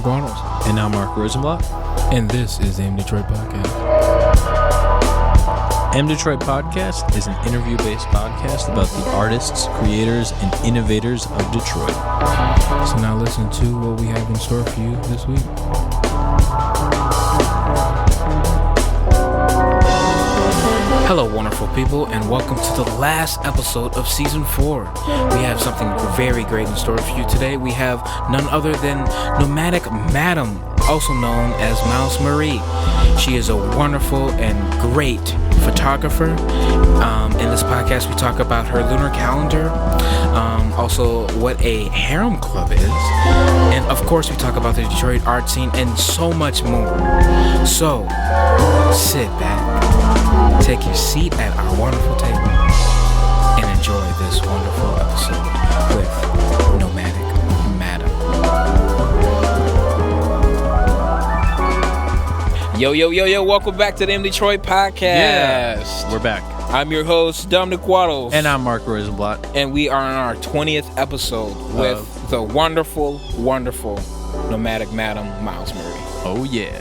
Guanos. And I'm Mark Rosenblatt. And this is the MDetroit Podcast. MDetroit Podcast is an interview-based podcast about the artists, creators, and innovators of Detroit. So now listen to what we have in store for you this week. Hello, wonderful people, and welcome to the last episode of Season 4. We have something very great in store for you today. We have none other than Nomadic Madam, also known as Mouse Marie. She is a wonderful and great photographer. In this podcast, we talk about her lunar calendar, also what a Harem Club is, and of course, we talk about the Detroit art scene and so much more. So, sit back, take your seat at our wonderful table, and enjoy this wonderful episode with Nomadic Madam. Yo, welcome back to the MDetroit Podcast. Yeah, we're back. I'm your host, Dominic Waddles. And I'm Mark Rosenblatt. And we are on our 20th episode with the wonderful Nomadic Madam, Miles Murray. Oh, yeah.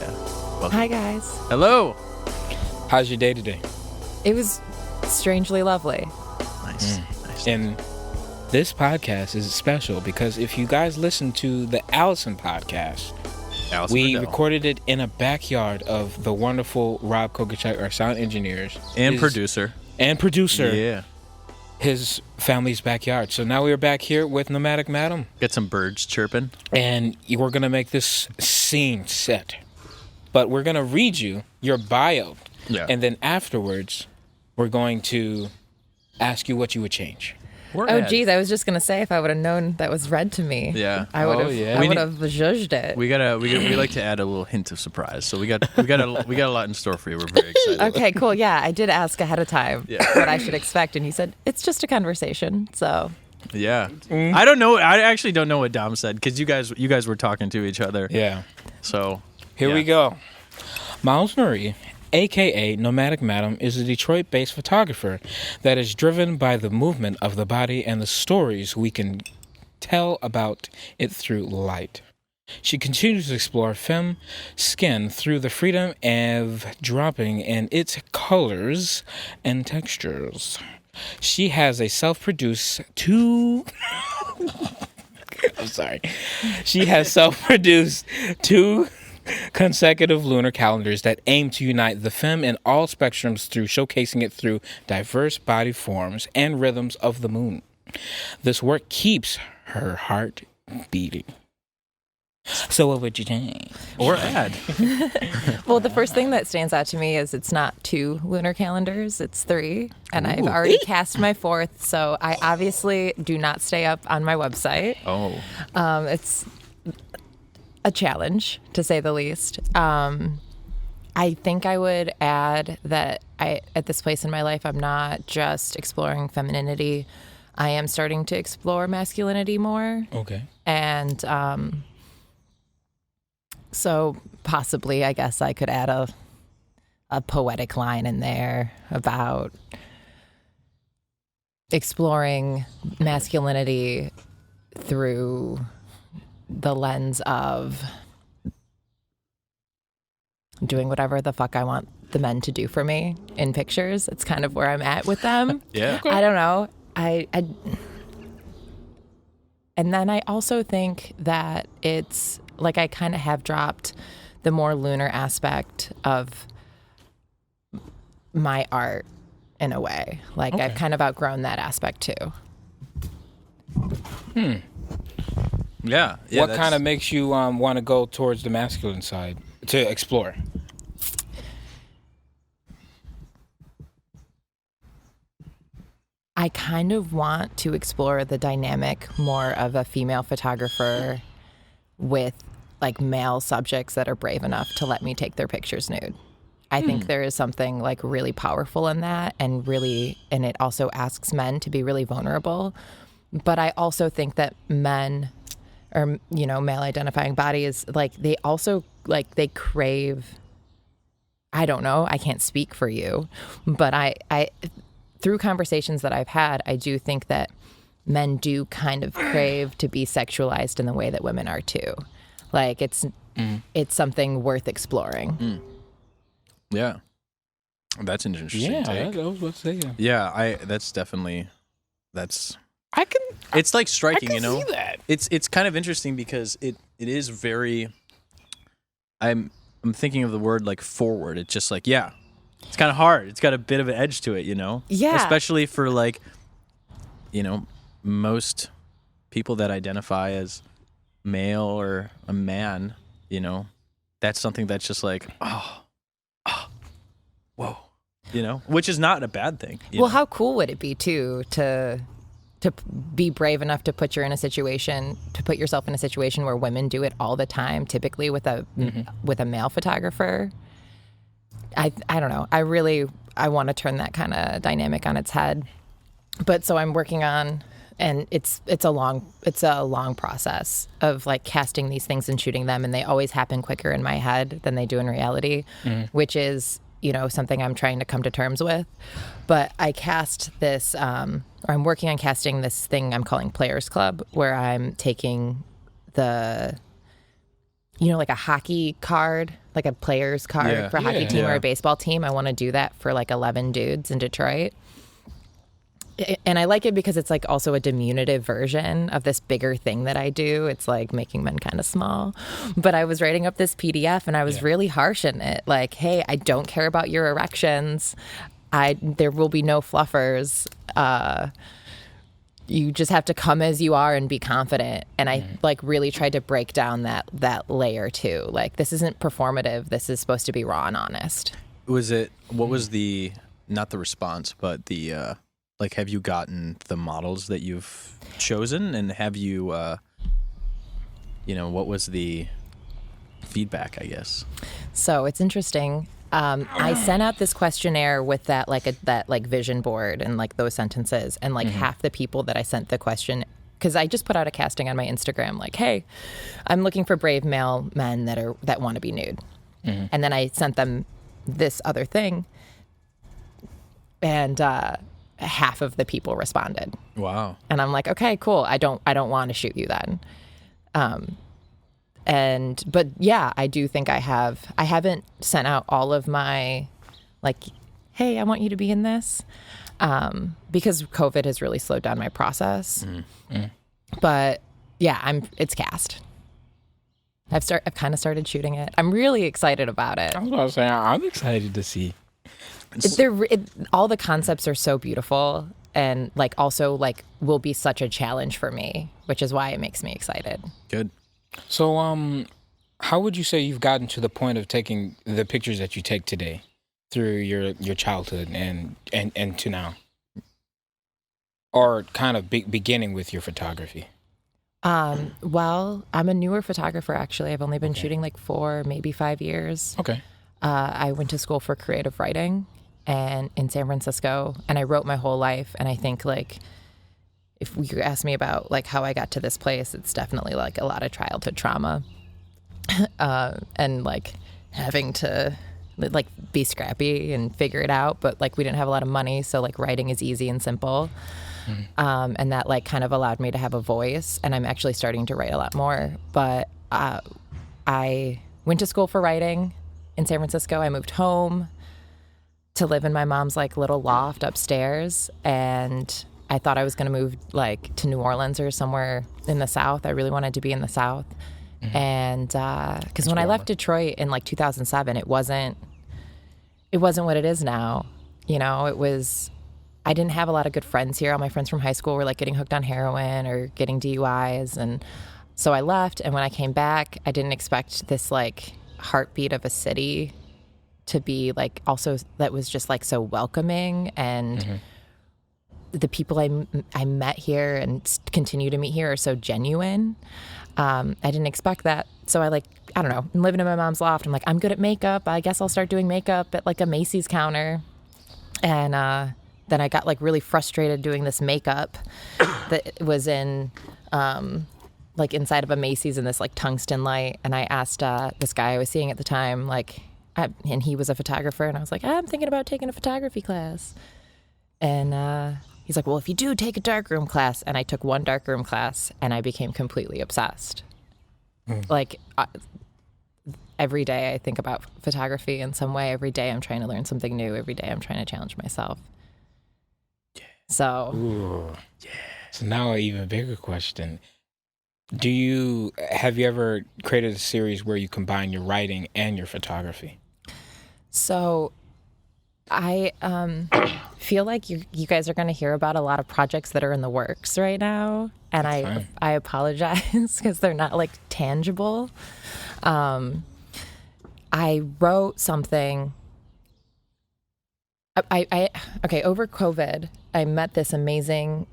Welcome. Hi, guys. Hello. How's your day today? It was strangely lovely. Nice. And this podcast is special because if you guys listen to the Allison podcast, we recorded it in a backyard of the wonderful Rob Kokachuk, our sound engineers. And producer. Yeah. His family's backyard. So now we're back here with Nomadic Madam. Get some birds chirping. And we're going to make this scene set. But we're going to read you your bio. Yeah. And then afterwards, we're going to ask you what you would change. Geez, I was just gonna say if I would have known that was read to me, yeah, I would have. Yeah. I would have judged it. We like to add a little hint of surprise. So we got a lot in store for you. We're very excited. Okay, cool. Yeah, I did ask ahead of time what I should expect, and he said it's just a conversation. So yeah, I don't know. I actually don't know what Dom said because you guys were talking to each other. Yeah. So here we go. Miles Murray, a.k.a. Nomadic Madam, is a Detroit-based photographer that is driven by the movement of the body and the stories we can tell about it through light. She continues to explore femme skin through the freedom of dropping in its colors and textures. She has a self-produced She has self-produced two consecutive lunar calendars that aim to unite the femme in all spectrums through showcasing it through diverse body forms and rhythms of the moon. This work keeps her heart beating. So what would you change? Or add? Well, the first thing that stands out to me is it's not 2 lunar calendars, it's 3. And I've already cast my 4th, so I obviously do not stay up on my website. Oh. It's a challenge, to say the least. I think I would add that at this place in my life, I'm not just exploring femininity. I am starting to explore masculinity more. Okay. And so possibly, I guess I could add a poetic line in there about exploring masculinity through the lens of doing whatever the fuck I want the men to do for me in pictures. It's kind of where I'm at with them. Yeah. I don't know. And then I also think that it's like I kind of have dropped the more lunar aspect of my art in a way. Like I've kind of outgrown that aspect too. Yeah. What kind of makes you want to go towards the masculine side to explore? I kind of want to explore the dynamic more of a female photographer with like male subjects that are brave enough to let me take their pictures nude. I think there is something like really powerful in that and it also asks men to be really vulnerable. But I also think that men or, male identifying bodies, like they also like they crave, I don't know, I can't speak for you, but I through conversations that I've had, I do think that men do kind of crave to be sexualized in the way that women are too. Like it's something worth exploring. Yeah. That's an interesting Yeah, take. I was about to say. Yeah, that's definitely I can. it's like striking, I you can know. see that. It's kind of interesting because it is very. I'm thinking of the word like forward. It's just like it's kind of hard. It's got a bit of an edge to it, you know. Yeah. Especially for like, most people that identify as male or a man, that's something that's just like whoa, which is not a bad thing. Well, how cool would it be too to be brave enough to put yourself in a situation where women do it all the time, typically with a male photographer. I don't know. I want to turn that kind of dynamic on its head. But so I'm working on, and it's a long process of like casting these things and shooting them, and they always happen quicker in my head than they do in reality, which is something I'm trying to come to terms with. But I cast this, or I'm working on casting this thing I'm calling Players Club, where I'm taking the, like a hockey card, like a player's card for a hockey team or a baseball team. I want to do that for like 11 dudes in Detroit. And I like it because it's like also a diminutive version of this bigger thing that I do. It's like making men kind of small. But I was writing up this PDF and I was really harsh in it. Like, hey, I don't care about your erections. There will be no fluffers. You just have to come as you are and be confident. And I like really tried to break down that layer too. Like, this isn't performative. This is supposed to be raw and honest. What was not the response, but the, like, have you gotten the models that you've chosen, and have you, what was the feedback, I guess? So it's interesting. I sent out this questionnaire with that vision board and like those sentences, and like half the people that I sent the question, because I just put out a casting on my Instagram, like, hey, I'm looking for brave male men that want to be nude, and then I sent them this other thing, and half of the people responded. Wow. And I'm like, okay, cool. I don't want to shoot you then. But yeah, I do think I haven't sent out all of my, like, hey, I want you to be in this, because COVID has really slowed down my process. But yeah, it's cast. I've kind of started shooting it. I'm really excited about it. I was about to say, I'm excited to see. All the concepts are so beautiful, and like also like will be such a challenge for me, which is why it makes me excited. Good. So, how would you say you've gotten to the point of taking the pictures that you take today through your childhood and to now, or kind of beginning with your photography? Well, I'm a newer photographer actually. I've only been shooting like 4, maybe 5 years. Okay. I went to school for creative writing and in San Francisco, and I wrote my whole life. And I think like, if you ask me about like how I got to this place, it's definitely like a lot of childhood trauma, and like having to like be scrappy and figure it out. But like we didn't have a lot of money, so like writing is easy and simple. And that like kind of allowed me to have a voice, and I'm actually starting to write a lot more. But I went to school for writing in San Francisco. I moved home to live in my mom's like little loft upstairs, and I thought I was going to move like to New Orleans or somewhere in the South. I really wanted to be in the South. And because when I left Detroit in like 2007, it wasn't what it is now. I didn't have a lot of good friends here. All my friends from high school were like getting hooked on heroin or getting DUIs. And so I left. And when I came back, I didn't expect this like heartbeat of a city to be like also that was just like so welcoming. And the people I met here and continue to meet here are so genuine. I didn't expect that. So I don't know, I'm living in my mom's loft. I'm like, I'm good at makeup. I guess I'll start doing makeup at like a Macy's counter. And then I got like really frustrated doing this makeup that was in like inside of a Macy's in this like tungsten light. And I asked this guy I was seeing at the time, and he was a photographer. And I was like, I'm thinking about taking a photography class. And he's like, well, if you do, take a darkroom class. And I took one darkroom class, and I became completely obsessed. Like every day I think about photography in some way. Every day I'm trying to learn something new. Every day I'm trying to challenge myself. Yeah. So. Ooh. Yeah. So now an even bigger question. Have you ever created a series where you combine your writing and your photography? So I feel like you guys are going to hear about a lot of projects that are in the works right now. And I apologize because they're not like tangible. I wrote something. Over COVID, I met this amazing,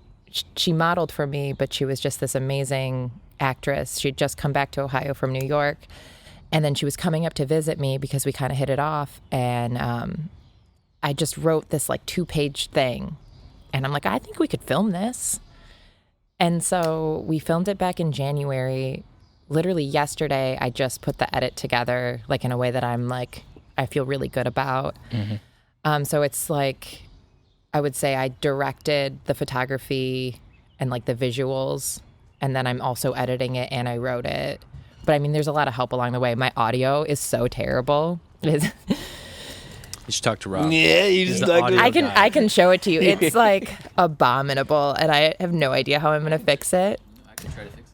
she modeled for me, but she was just this amazing actress. She'd just come back to Ohio from New York. And then she was coming up to visit me because we kind of hit it off. And I just wrote this like 2-page thing. And I'm like, I think we could film this. And so we filmed it back in January. Literally yesterday, I just put the edit together like in a way that I feel really good about. Mm-hmm. So it's like, I would say I directed the photography and like the visuals. And then I'm also editing it and I wrote it. But I mean, there's a lot of help along the way. My audio is so terrible. You should talk to Rob. Yeah, you just talk to I can show it to you. It's like abominable, and I have no idea how I'm going to fix it. I can try to fix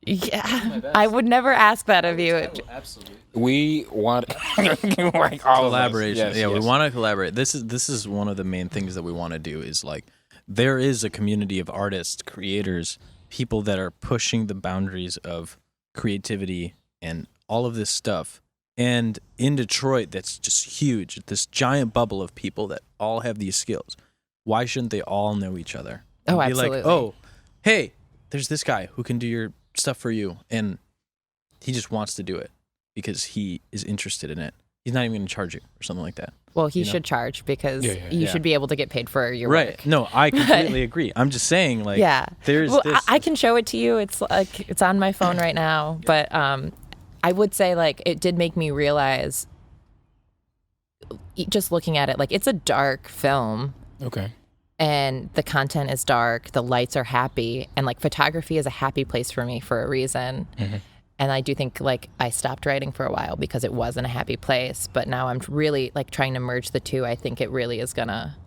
it. Yeah, I would never ask that of you. Absolutely. We want like collaboration. Yes. We want to collaborate. This is one of the main things that we want to do. Is like there is a community of artists, creators, people that are pushing the boundaries of creativity and all of this stuff. And in Detroit, that's just huge. This giant bubble of people that all have these skills. Why shouldn't they all know each other? Oh, be absolutely. Like, oh, hey, there's this guy who can do your stuff for you. And he just wants to do it because he is interested in it. He's not even going to charge you or something like that. Well, he should charge because you should be able to get paid for your right. work. No, I completely agree. I'm just saying, like, there's this. I can show it to you. It's like it's on my phone right now. But I would say, like, it did make me realize, just looking at it, like, it's a dark film. Okay. And the content is dark. The lights are happy. And, like, photography is a happy place for me for a reason. Mm-hmm. And I do think, like, I stopped writing for a while because it wasn't a happy place. But now I'm really, like, trying to merge the two. I think it really is gonna,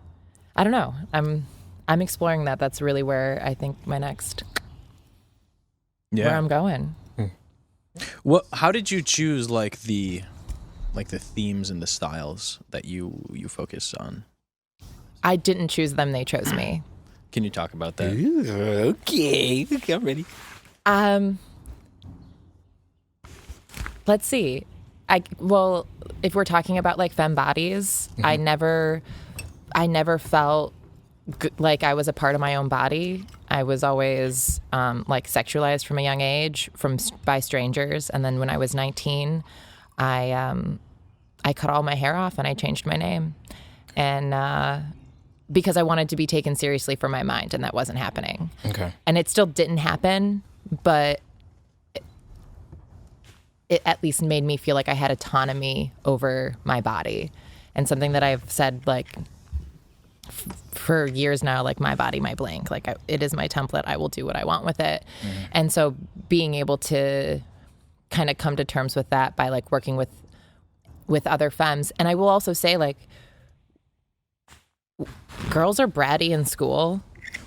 I don't know. I'm exploring that. That's really where I think my next, where I'm going. What? How did you choose, like, the themes and the styles that you focus on? I didn't choose them. They chose me. Can you talk about that? Ooh, okay, I'm ready. Let's see. If we're talking about like femme bodies, mm-hmm. I never felt like I was a part of my own body. I was always like sexualized from a young age by strangers. And then when I was 19, I cut all my hair off and I changed my name. And because I wanted to be taken seriously for my mind, and that wasn't happening. Okay. And it still didn't happen, but it at least made me feel like I had autonomy over my body. And something that I've said, like, for years now, like, my body, my blank. Like, it is my template. I will do what I want with it. Mm-hmm. And so being able to kind of come to terms with that by, like, working with other femmes. And I will also say, like, girls are bratty in school,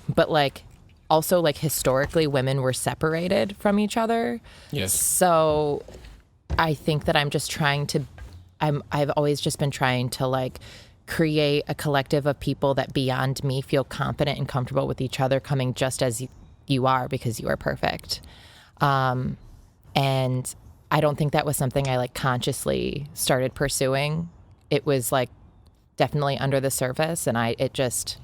but, like, also, like, historically, women were separated from each other. Yes. So I think that I'm just trying to, I've always just been trying to, like, create a collective of people that beyond me feel confident and comfortable with each other, coming just as you are, because you are perfect. And I don't think that was something I, like, consciously started pursuing. It was, like, definitely under the surface, and it just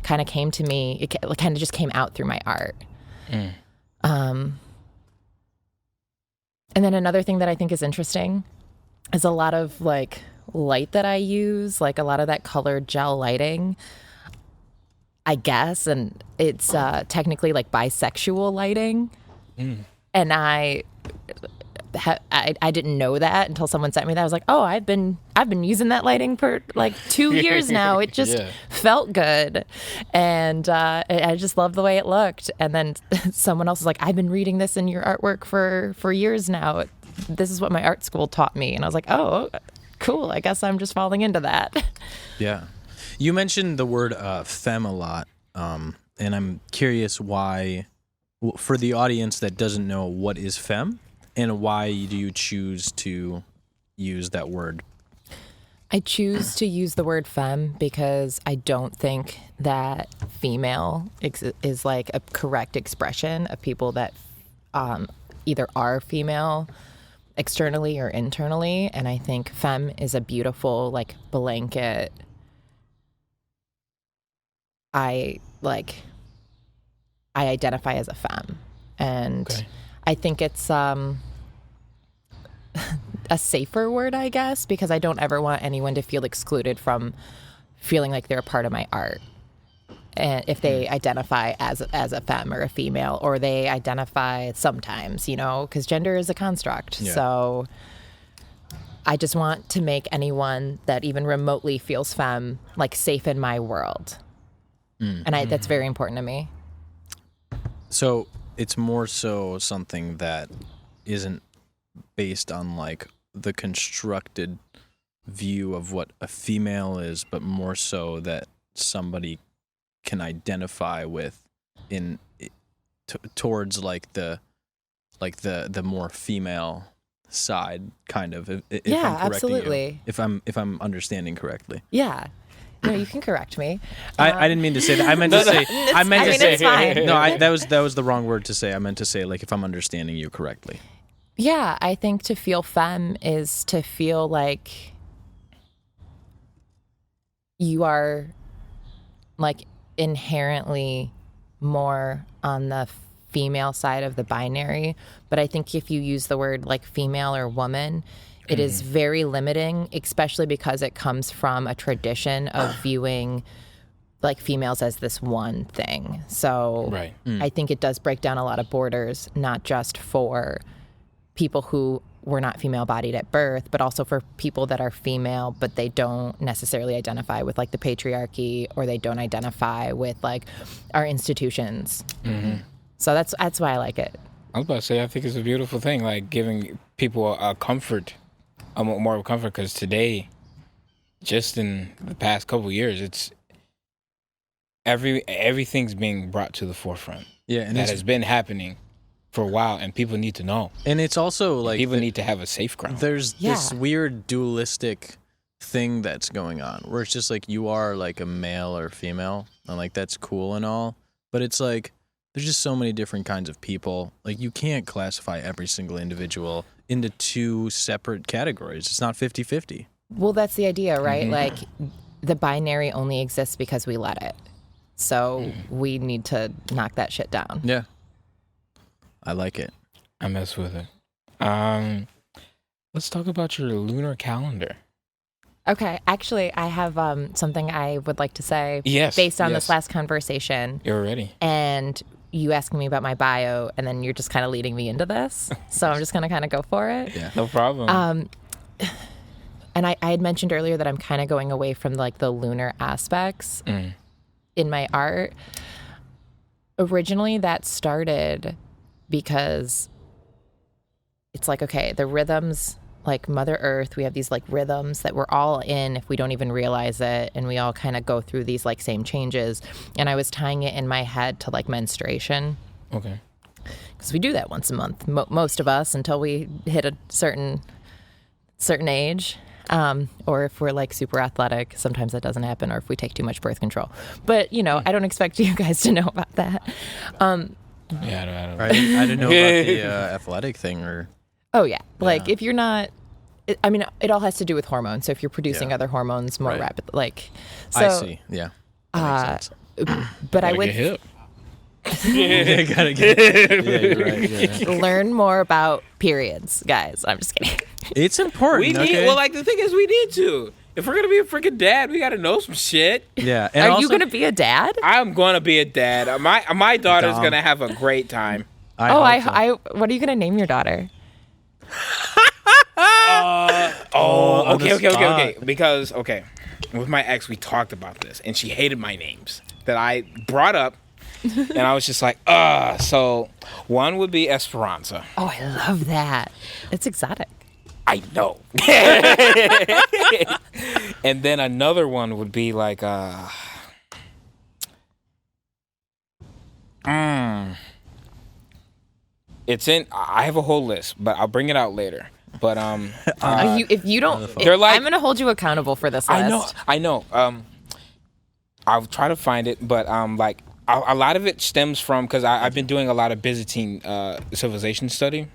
kind of came to me. It kind of just came out through my art. And then another thing that I think is interesting is a lot of, like, light that I use, like a lot of that colored gel lighting, I guess, and it's technically like bisexual lighting. And I didn't know that until someone sent me that. I was like, oh, I've been using that lighting for like 2 years now. It just felt good, and I just loved the way it looked. And then someone else was like, I've been reading this in your artwork for years now. This is what my art school taught me, and I was like, oh, cool. I guess I'm just falling into that. Yeah, you mentioned the word femme a lot, and I'm curious why. For the audience that doesn't know, what is femme, and why do you choose to use that word? I choose to use the word femme because I don't think that female is like a correct expression of people that either are female externally or internally. And I think femme is a beautiful like blanket. I identify as a femme, and I think it's a safer word, I guess, because I don't ever want anyone to feel excluded from feeling like they're a part of my art. And if they identify as a femme or a female, or they identify sometimes, because gender is a construct. Yeah. So I just want to make anyone that even remotely feels femme like safe in my world. And that's very important to me. So it's more so something that isn't based on like the constructed view of what a female is, but more so that somebody can identify with towards like the more female side, kind of. If I'm absolutely. If I'm understanding correctly. Yeah. No, you can correct me. I didn't mean to say that. I meant to say. It's fine. No, that was the wrong word to say. I meant to say like if I'm understanding you correctly. Yeah, I think to feel femme is to feel like you are like inherently more on the female side of the binary. But I think if you use the word like female or woman, it is very limiting, especially because it comes from a tradition of viewing like females as this one thing. So I think it does break down a lot of borders, not just for people who were not female bodied at birth, but also for people that are female, but they don't necessarily identify with like the patriarchy, or they don't identify with like our institutions. So that's why I like it. I was about to say, I think it's a beautiful thing, like giving people a comfort. More of a comfort, because today, just in the past couple of years, it's everything's being brought to the forefront. Yeah, and that has been happening for a while, and people need to know. And it's also like people need to have a safe ground. There's this weird dualistic thing that's going on, where it's just like you are like a male or female, and like that's cool and all, but it's like there's just so many different kinds of people. Like you can't classify every single individual into two separate categories. It's not 50-50. Well, that's the idea, right? Like the binary only exists because we let it. So we need to knock that shit down. Yeah. I like it. I mess with it. Let's talk about your lunar calendar. Okay. Actually, I have something I would like to say based on this last conversation. You're ready. And you asking me about my bio, and then you're just kind of leading me into this. So I'm just going to kind of go for it. Yeah, no problem. And I had mentioned earlier that I'm kind of going away from like the lunar aspects in my art. Originally, that started because it's like, okay, the rhythms, like Mother Earth, we have these like rhythms that we're all in if we don't even realize it, and we all kind of go through these like same changes. And I was tying it in my head to like menstruation. Okay. Because we do that once a month, most of us, until we hit a certain age. Or if we're like super athletic, sometimes that doesn't happen, or if we take too much birth control. But, I don't expect you guys to know about that. I don't I didn't know about the athletic thing or... Oh, yeah. Like, if you're not... it all has to do with hormones. So if you're producing other hormones more rapidly, like... So, I see. Yeah. That makes sense. But I would... Get hip. Gotta get... Yeah, you're right. Yeah. Learn more about periods, guys. I'm just kidding. It's important, the thing is, we need to. If we're going to be a freaking dad, we got to know some shit. Yeah. And Are you going to be a dad? I'm going to be a dad. My daughter's going to have a great time. What are you going to name your daughter? on the Okay. spot. Because with my ex, we talked about this, and she hated my names that I brought up, and I was just like, So one would be Esperanza. Oh, I love that. It's exotic. I know. And then another one would be like, it's in. I have a whole list, but I'll bring it out later. But If you don't, They're like- I'm going to hold you accountable for this list. I know. I'll try to find it, but like a lot of it stems from because I've been doing a lot of Byzantine civilization study,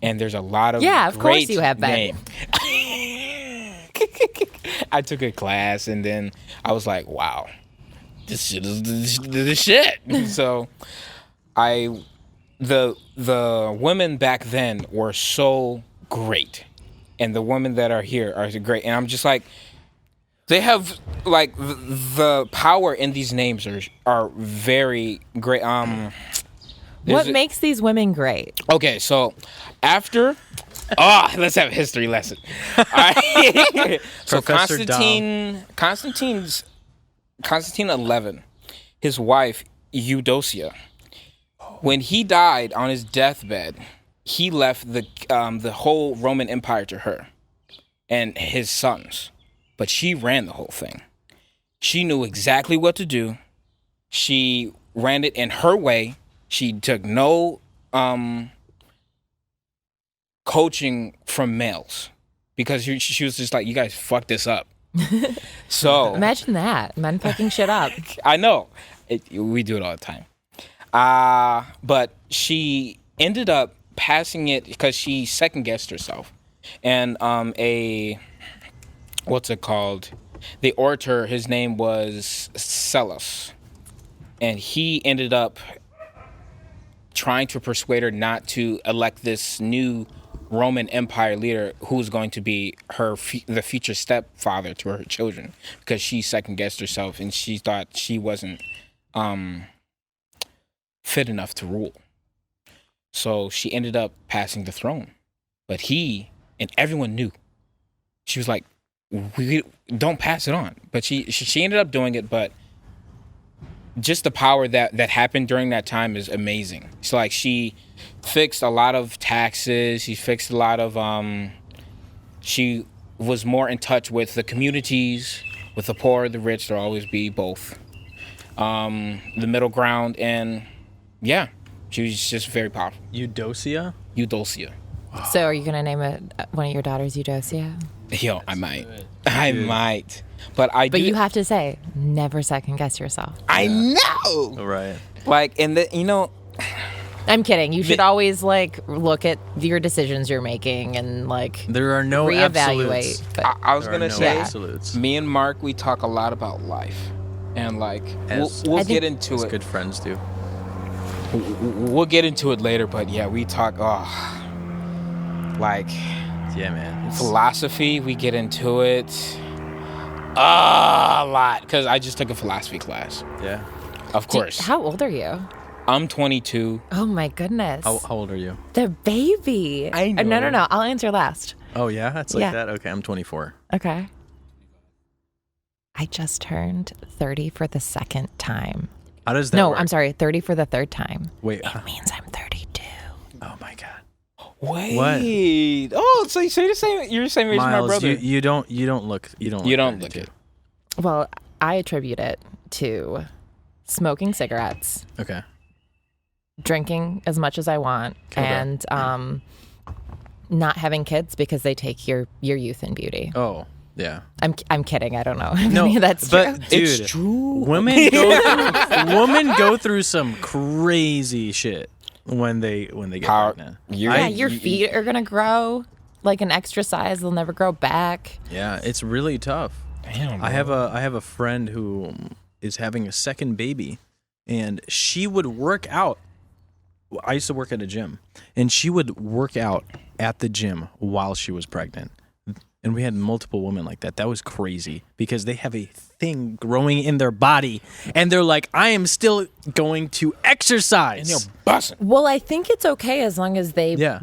and there's a lot of Yeah, of course great you have been. name. I took a class, and then I was like, "Wow, this shit is the shit." So, the women back then were so great, and the women that are here are great, and I'm just like. They have like the power in these names are very great. What makes these women great? Okay, so after let's have a history lesson. All right. So Professor Constantine 11, his wife Eudocia, when he died on his deathbed, he left the whole Roman Empire to her and his sons. But she ran the whole thing. She knew exactly what to do. She ran it in her way. She took no coaching from males because she was just like, you guys fucked this up. So Imagine that. Men fucking shit up. I know. We do it all the time. But she ended up passing it because she second guessed herself. And what's it called? The orator, his name was Celos. And he ended up trying to persuade her not to elect this new Roman Empire leader who's going to be the future stepfather to her children because she second guessed herself and she thought she wasn't fit enough to rule. So she ended up passing the throne. But he and everyone knew. She was like, we don't pass it on. But she ended up doing it, but just the power that happened during that time is amazing. So like she fixed a lot of taxes, she fixed a lot of she was more in touch with the communities, with the poor, the rich. There'll always be both. The middle ground, and yeah, she was just very powerful. Eudocia? Eudocia. So are you going to name one of your daughters Eudocia? Yo, I might. I might. But you have to say, never second guess yourself. I know. Right. Like, and I'm kidding. You should always like look at your decisions you're making and like There are no reevaluate. absolutes. But I was There are gonna no say, absolutes. me and Mark, we talk a lot about life, and like As- we'll I get think- into As it. good friends do. We'll get into it later, but yeah, we talk. Like Yeah, man. It's- philosophy, we get into it a lot because I just took a philosophy class. yeah. Of course, how old are you? I'm 22. Oh my goodness. How old are you? The baby. I know. No. I'll answer last. Oh, yeah? It's like Yeah. that? Okay, I'm 24. Okay. I just turned 30 for the second time. How does that No, work? I'm sorry, 30 for the third time. Wait. It means I'm 32. Oh, my God. Wait. Oh, so you're the same. You're the same age as my Miles, brother. you don't look. You don't look 32. it. Well, I attribute it to smoking cigarettes, Okay. drinking as much as I want, and not having kids because they take your youth and beauty. Oh, yeah. I'm kidding. I don't know. if No, any of that's but true. dude, It's true. women go through some crazy shit when they get pregnant. Yeah, your feet are gonna grow like an extra size. They'll never grow back. Yeah, it's really tough. Damn, I have a friend who is having a second baby, and she would work out. I used to work at a gym, and she would work out at the gym while she was pregnant. And we had multiple women like that. That was crazy because they have a thing growing in their body and they're like, I am still going to exercise. And they're busting. Well, I think it's okay as long as they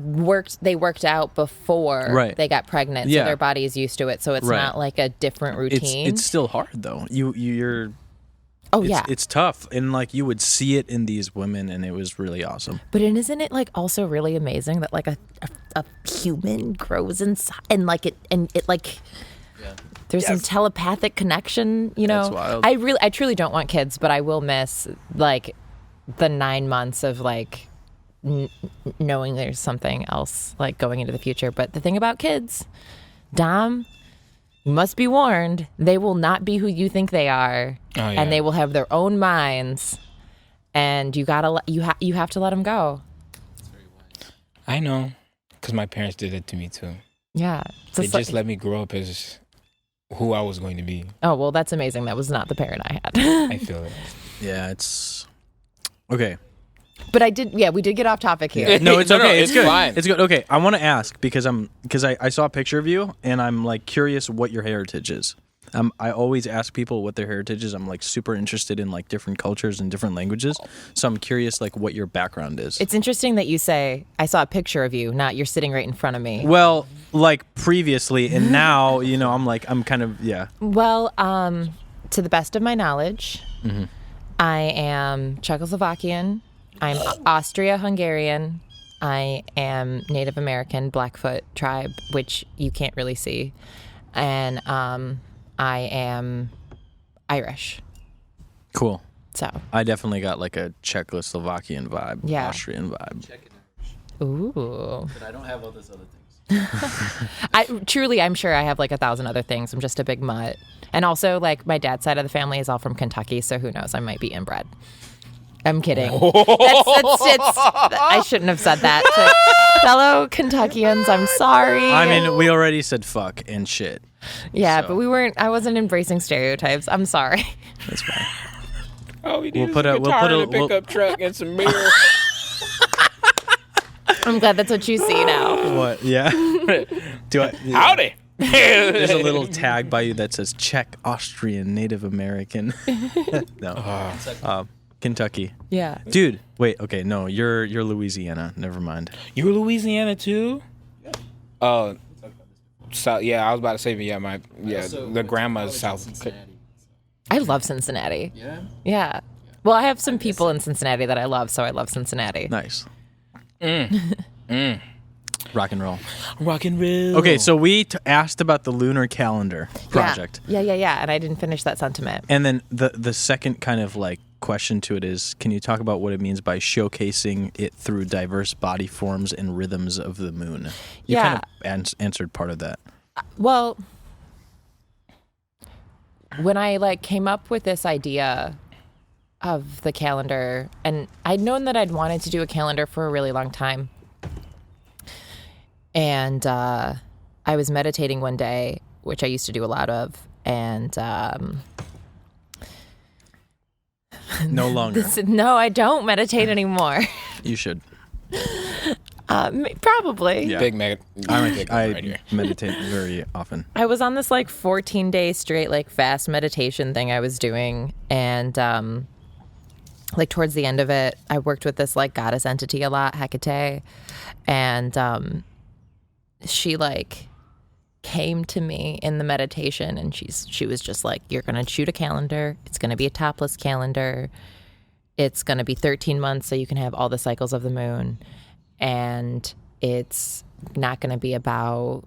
worked out before they got pregnant, so their body is used to it. So it's not like a different routine. It's still hard though. You're Oh yeah, it's tough, and like you would see it in these women, and it was really awesome. But isn't it like also really amazing that like a human grows inside and like it like there's some telepathic connection, you know? That's wild. I truly don't want kids, but I will miss like the 9 months of like knowing there's something else like going into the future. But the thing about kids, Dom, you must be warned, they will not be who you think they are, and they will have their own minds, and you have to let them go. I know, because my parents did it to me too. Yeah, they just let me grow up as who I was going to be. Oh well, that's amazing. That was not the parent I had. I feel it. Yeah, it's okay. But we did get off topic here. No, it's okay. No, it's good. fine. It's good. Okay, I want to ask because I saw a picture of you and I'm like curious what your heritage is. I always ask people what their heritage is. I'm like super interested in like different cultures and different languages. So I'm curious like what your background is. It's interesting that you say I saw a picture of you, not you're sitting right in front of me. Well, like previously and now, I'm kind of Well, to the best of my knowledge, I am Czechoslovakian. I'm Austria-Hungarian. I am Native American, Blackfoot tribe, which you can't really see. And I am Irish. Cool. So I definitely got like a Czechoslovakian vibe, Yeah. Austrian vibe. ooh. But I don't have all those other things. I'm sure I have like 1,000 other things. I'm just a big mutt. And also, like, my dad's side of the family is all from Kentucky, so who knows? I might be inbred. I'm kidding. I shouldn't have said that. To fellow Kentuckians, I'm sorry. I mean, we already said fuck and shit. Yeah, so. but I wasn't embracing stereotypes. I'm sorry. That's fine. Oh, we need We'll put a pickup truck and some beer. I'm glad that's what you see now. What? Yeah. Howdy. There's a little tag by you that says Czech, Austrian, Native American. No. Kentucky. Yeah. Dude, wait, okay, no, you're Louisiana. Never mind. You were Louisiana too? Oh, so yeah, I was about to say, the grandma's South. I love Cincinnati. Yeah. Well, I have some people in Cincinnati that I love, so I love Cincinnati. Nice. Rock and roll. Rock and roll. Okay, so we asked about the Lunar calendar project. Yeah, and I didn't finish that sentiment. And then the second kind of like question to it is, can you talk about what it means by showcasing it through diverse body forms and rhythms of the moon? You kind of answered part of that. Well, when I like came up with this idea of the calendar, and I'd known that I'd wanted to do a calendar for a really long time. And I was meditating one day, which I used to do a lot of, and No longer. No, I don't meditate anymore. You should. Probably. Yeah. I meditate very often. I was on this like 14-day straight like fast meditation thing I was doing, and like towards the end of it, I worked with this like goddess entity a lot, Hecate, and she like came to me in the meditation, and she was just like, you're gonna shoot a calendar. It's gonna be a topless calendar. It's gonna be 13 months, so you can have all the cycles of the moon, and it's not gonna be about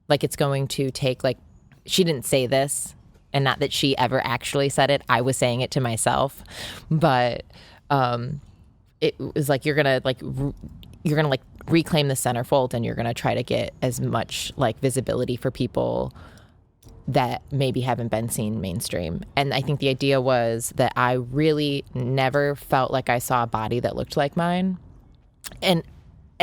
like, it's going to take like, she didn't say this, and not that she ever actually said it. I was saying it to myself, but it was like, you're gonna reclaim the centerfold, and you're going to try to get as much like visibility for people that maybe haven't been seen mainstream. And I think the idea was that I really never felt like I saw a body that looked like mine. And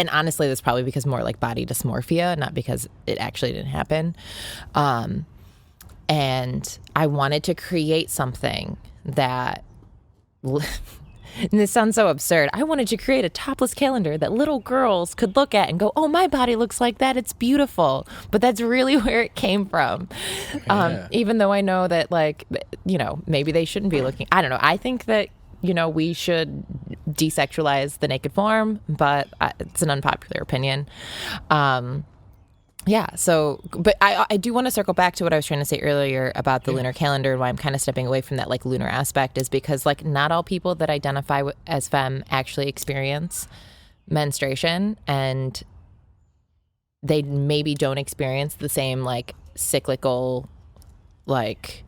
honestly, that's probably because more like body dysmorphia, not because it actually didn't happen. And I wanted to create something that and this sounds so absurd. I wanted to create a topless calendar that little girls could look at and go, "Oh, my body looks like that. It's beautiful." But that's really where it came from. Even though I know that, like, maybe they shouldn't be looking. I don't know. I think that we should desexualize the naked form, but it's an unpopular opinion. Yeah. So, but I do want to circle back to what I was trying to say earlier about the lunar calendar and why I'm kind of stepping away from that like lunar aspect is because like not all people that identify as femme actually experience menstruation, and they maybe don't experience the same like cyclical like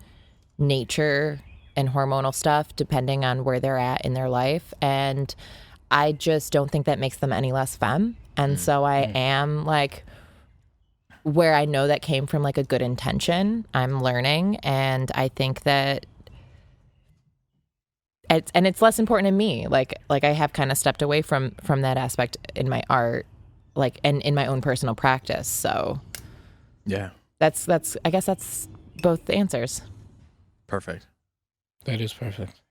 nature and hormonal stuff depending on where they're at in their life. And I just don't think that makes them any less femme. And so I am like, where I know that came from like a good intention, I'm learning. And I think that it's less important to me. Like I have kind of stepped away from that aspect in my art, like, and in my own personal practice. So yeah, that's I guess that's both the answers. Perfect. That is perfect.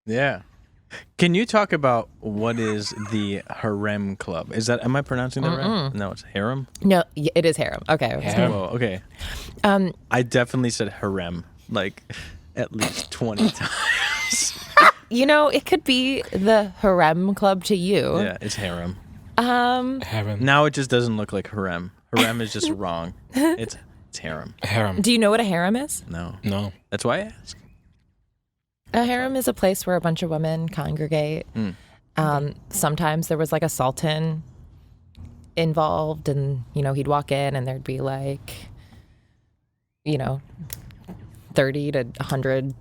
Yeah. Can you talk about what is the Harem Club? Am I pronouncing that right? No, it's Harem? No, it is harem. Okay. Harem. Oh, okay. I definitely said harem like at least 20 times. It could be the Harem Club to you. Yeah, it's harem. Harem. Now it just doesn't look like harem. Harem is just wrong. It's harem. Harem. Do you know what a harem is? No. That's why I asked. A harem is a place where a bunch of women congregate. Sometimes there was like a sultan involved, and he'd walk in and there'd be like 30 to 100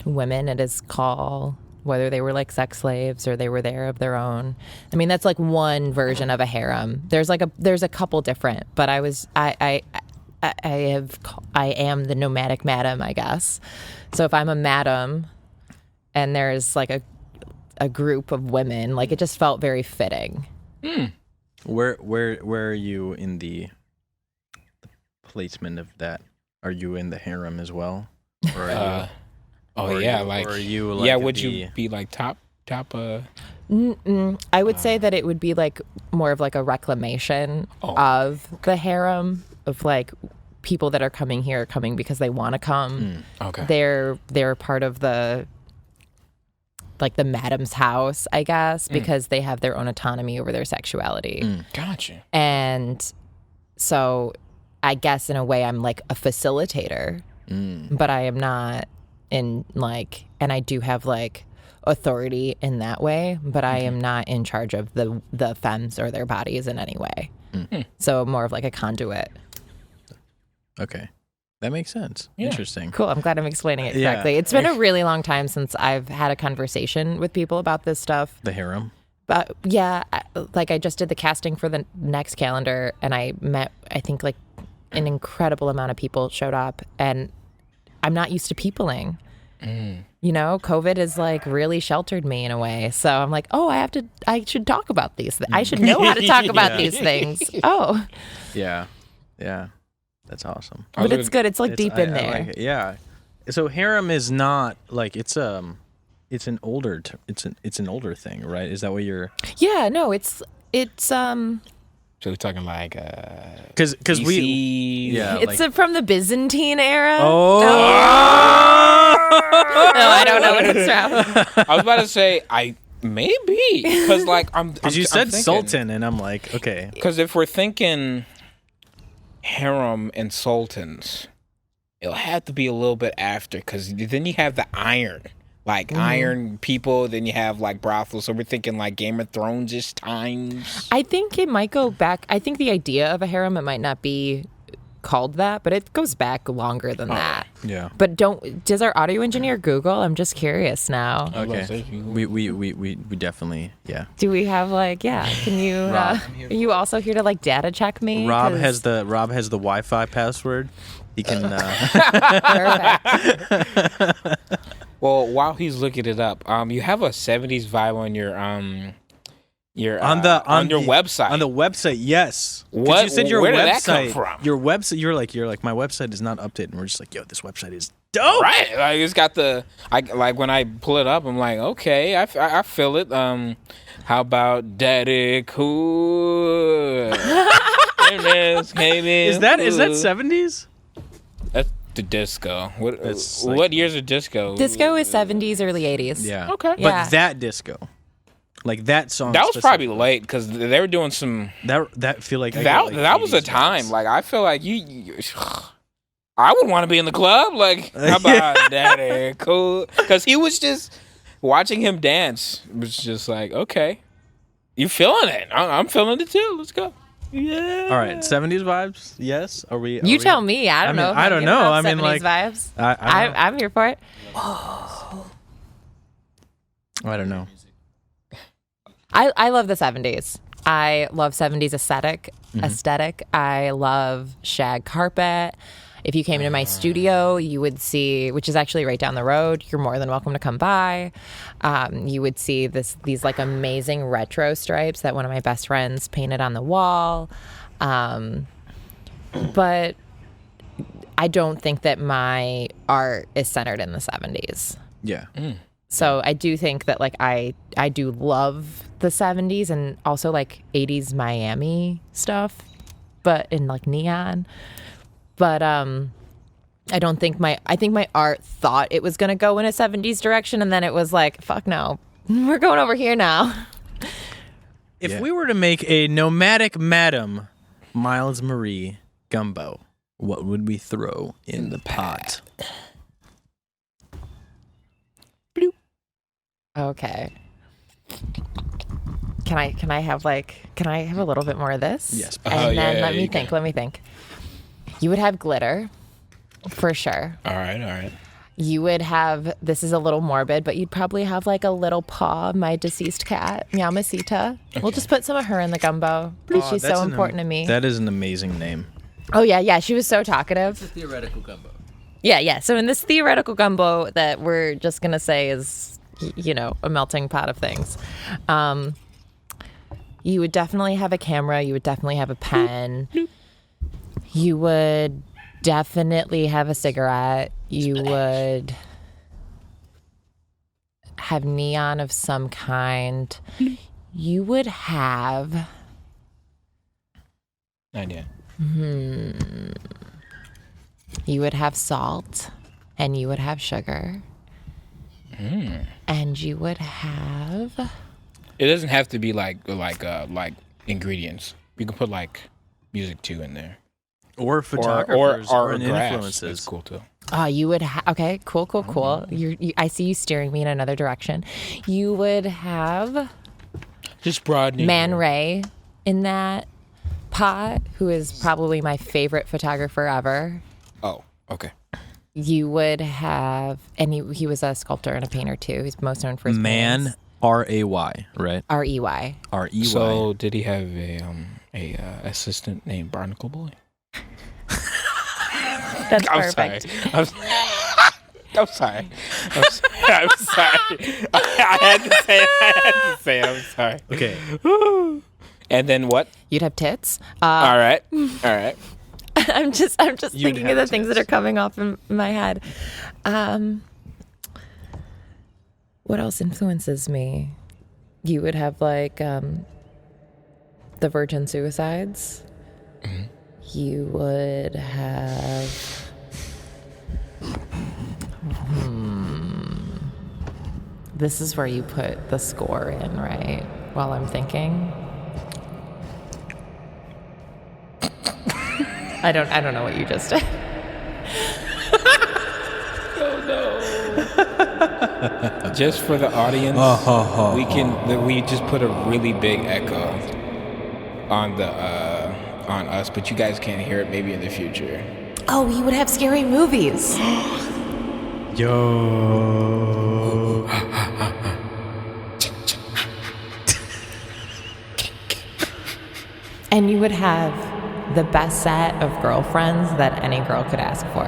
women at his call, whether they were like sex slaves or they were there of their own. I mean, that's like one version of a harem. There's a couple different, but I am the Nomadic Madam, I guess. So if I'm a madam and there's like a group of women, like it just felt very fitting. Where are you in the placement of that? Are you in the harem as well? Or are you would you be like top? I would say that it would be like more of like a reclamation of the harem, of like people that are coming because they want to come. Okay. They're part of the like the madam's house, I guess, because they have their own autonomy over their sexuality. Gotcha. And so I guess in a way I'm like a facilitator, but I am not in like, and I do have like authority in that way, but I am not in charge of the femmes or their bodies in any way. So more of like a conduit. Okay. That makes sense. Yeah. Interesting. Cool. I'm glad I'm explaining it correctly. Yeah. It's been a really long time since I've had a conversation with people about this stuff. The harem? But yeah, I just did the casting for the next calendar, and I met, I think like an incredible amount of people showed up, and I'm not used to peopling. COVID has like really sheltered me in a way. So I'm like, I should talk about these. I should know how to talk about these things. Oh. Yeah. Yeah. That's awesome. But it's good. It's like deep in there. Like it. Yeah. So harem is not like it's an older thing, right? Is that what you're? Yeah. No. It's. So we're talking like because it's from the Byzantine era. Oh. No, I don't know what it's from. I was about to say maybe because like because you said sultan and I'm like okay because if we're thinking harem and sultans, it'll have to be a little bit after because then you have the iron people, then you have like brothels, so we're thinking like Game of Thrones-ish times. I think it might go back. I think the idea of a harem, it might not be called that, but it goes back longer than that. Yeah. But does our audio engineer Google? I'm just curious now. Okay. We definitely, yeah. Do we have can you are you also here to like data check me? Rob has the Wi-Fi password. He can Perfect. Well, while he's looking it up, you have a 70s vibe on your on your website. On the website, yes. What? You said your where website, did that come from? Your website. You're like my website is not updated. And we're just like, yo, this website is dope. Right, like it's got like when I pull it up, I'm like, okay, I feel it. How about Daddy Cool? Is that 70s? That's the disco. That's like- What years of disco? Disco is 70s, early 80s. Yeah. Okay. Yeah. But that disco, like that song, That was probably specifically, late because they were doing some. That feel like That was a time. Like I feel like you I would want to be in the club. Like how about Daddy Cool? Because he was just watching him dance. It was just like, okay, you feeling it? I'm feeling it too. Let's go. Yeah. All right, 70s vibes. Yes. Are we? You tell me. I don't know. I don't know. I mean, like, vibes. I'm here for it. I don't know. I love the 70s. I love 70s aesthetic. I love shag carpet. If you came into my studio, you would see, which is actually right down the road. You're more than welcome to come by. You would see these like amazing retro stripes that one of my best friends painted on the wall. But I don't think that my art is centered in the 70s. Yeah. So I do think that like I do love the 70s and also like 80s Miami stuff, but in like neon. But I don't think I think my art thought it was going to go in a 70s direction, and then it was like, fuck no, we're going over here now. If we were to make a Nomadic Madam Miles Marie gumbo, what would we throw in the pot? Okay. Can I have a little bit more of this? Yes. And then yeah, let me you think. can. Let me think. You would have glitter, for sure. All right. You would have, this is a little morbid, but you'd probably have like a little paw of my deceased cat, Meowmasita. We'll just put some of her in the gumbo because she's so important to me. That is an amazing name. Oh, yeah. She was so talkative. Theoretical gumbo. Yeah. So in this theoretical gumbo that we're just going to say is, a melting pot of things. You would definitely have a camera. You would definitely have a pen. You would definitely have a cigarette. You would have neon of some kind. You would have... Idea. You would have salt, and you would have sugar. And you would have... It doesn't have to be like ingredients. You can put like music too in there. Or photographers or and graphs. influences. That's cool too. You would have... Okay, cool. I see you steering me in another direction. You would have Just broadening. Man Ray in that pot, who is probably my favorite photographer ever. Oh, okay. You would have... And he was a sculptor and a painter too. He's most known for his Man, paintings. R-A-Y, right? R-E-Y. R-E-Y. So did he have a assistant named Barnacle Boy? That's I'm perfect. sorry. I'm sorry. I had to say it. I'm sorry. Okay. And then what? You'd have tits. All right. I'm just You'd thinking have of the things that tits. are coming off in my head. What else influences me? You would have like the virgin suicides. You would have This is where you put the score in, right? While I'm thinking. I don't know what you just did. Just for the audience, we just put a really big echo on on us, but you guys can't hear it maybe in the future. Oh, you would have scary movies. Yo. And you would have the best set of girlfriends that any girl could ask for.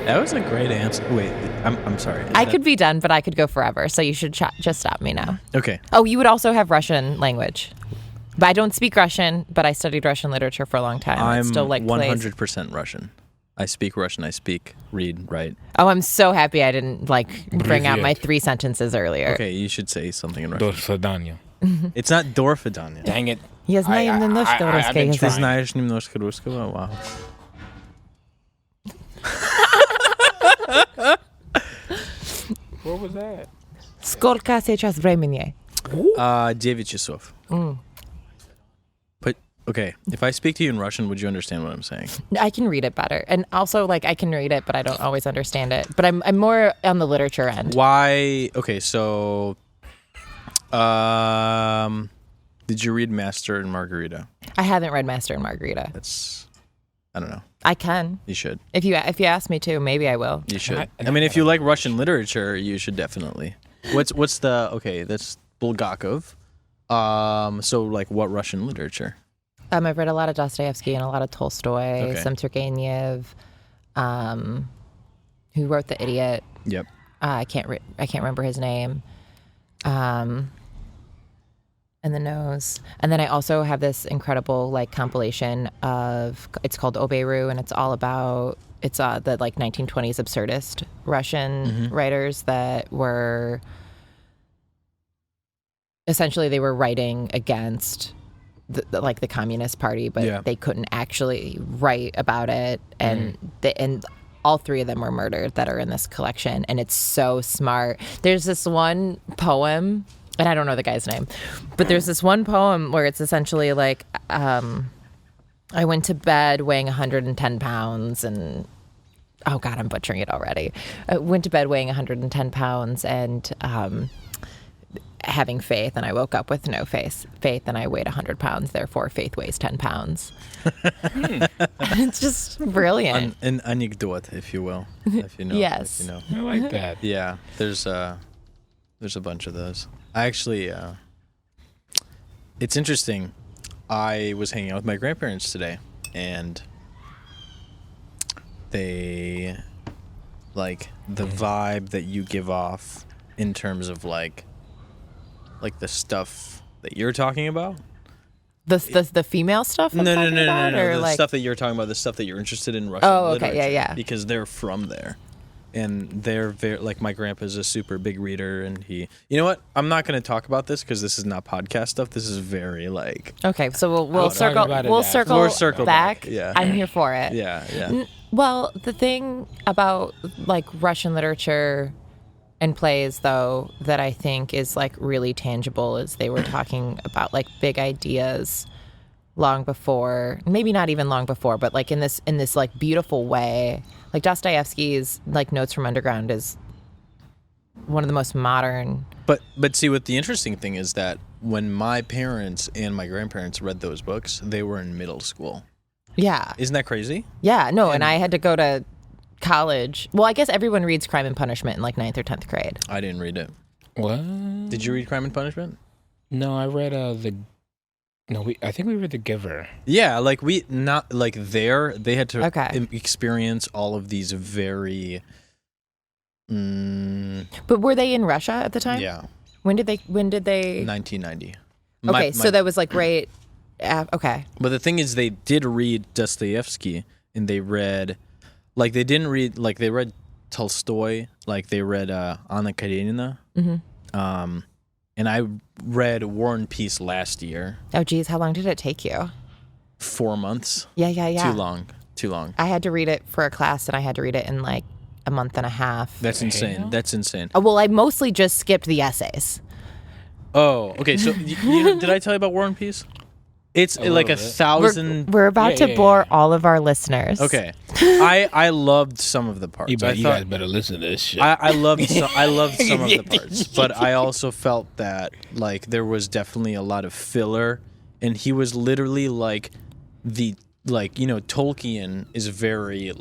That was a great answer. Wait, I'm sorry. I could be done, but I could go forever. So you should just stop me now. Okay. Oh, you would also have Russian language. But I don't speak Russian, but I studied Russian literature for a long time. I'm It still like plays. 100% Russian. I speak Russian. I speak, read, write. Oh, I'm so happy I didn't bring out my 3 sentences earlier. Okay, you should say something in Russian. До свидания. It's not Dorfadanya. Dang it. Я знаю немножко I've been русский Ты язык. trying. знаешь немножко русского? Вау. What was that? Сколько сейчас времени? 9 часов. But, okay, if I speak to you in Russian, would you understand what I'm saying? I can read it better. And also, I can read it, but I don't always understand it. But I'm more on the literature end. Why? Okay, so, did you read Master and Margarita? I haven't read Master and Margarita. That's, I don't know. I can. You should. If you ask me to, maybe I will. You should. And I mean, if you like Russian literature, you should definitely. What's the, okay, that's Bulgakov. So, what Russian literature? I've read a lot of Dostoevsky and a lot of Tolstoy, Okay. some Turgenev, who wrote The Idiot. Yep. I can't remember his name. And the Nose. And then I also have this incredible compilation of, it's called Oberu, and it's all about, it's the 1920s absurdist Russian writers that were essentially, they were writing against the Communist Party, but Yeah. they couldn't actually write about it, and and all 3 of them were murdered that are in this collection, and it's so smart. There's this one poem, and I don't know the guy's name, but there's this one poem where it's essentially I went to bed weighing 110 pounds, and oh God, I'm butchering it already. I went to bed weighing 110 pounds and having faith, and I woke up with no faith, and I weighed 100 pounds, therefore faith weighs 10 pounds. It's just brilliant. An anecdote, if you will. If you know. Yes. If you know. I like that. Yeah, there's a bunch of those. I actually, it's interesting. I was hanging out with my grandparents today, and they, the vibe that you give off in terms of the stuff that you're talking about. The female stuff? I'm No. talking about, or The stuff that you're talking about, the stuff that you're interested in Russian Oh, okay, literature. yeah. Because they're from there. And they're very, my grandpa's a super big reader, and you know what? I'm not going to talk about this because this is not podcast stuff. This is very, Okay, so we'll I'll circle talk about it we'll after. circle, We'll circle back. back, yeah. I'm here for it. yeah. Well, the thing about Russian literature and plays, though, that I think is really tangible is they were talking about big ideas long before, maybe not even long before, but in this beautiful way. Dostoevsky's Notes from Underground is one of the most modern. But see, what the interesting thing is that when my parents and my grandparents read those books, they were in middle school. Yeah. Isn't that crazy? Yeah. No, and I had to go to college. Well, I guess everyone reads Crime and Punishment in 9th or 10th grade. I didn't read it. What? Did you read Crime and Punishment? No, I read I think we read The Giver. Yeah, we not they had to Okay. experience all of these very But were they in Russia at the time? yeah, When did they 1990. Okay, so that was right okay. But the thing is, they did read Dostoevsky, and they read they didn't read they read Tolstoy, they read Anna Karenina. And I read War and Peace last year. Oh geez, how long did it take you? 4 months. Yeah. Too long. I had to read it for a class, and I had to read it in a month and a half. That's insane. That's insane. Oh, well, I mostly just skipped the essays. Oh, okay. So did I tell you about War and Peace? It's A like little bit. 1,000. We're about to Yeah. bore all of our listeners. Okay, I loved some of the parts. You I guys better listen to this shit. I loved some of the parts, but I also felt that there was definitely a lot of filler, and he was literally Tolkien is very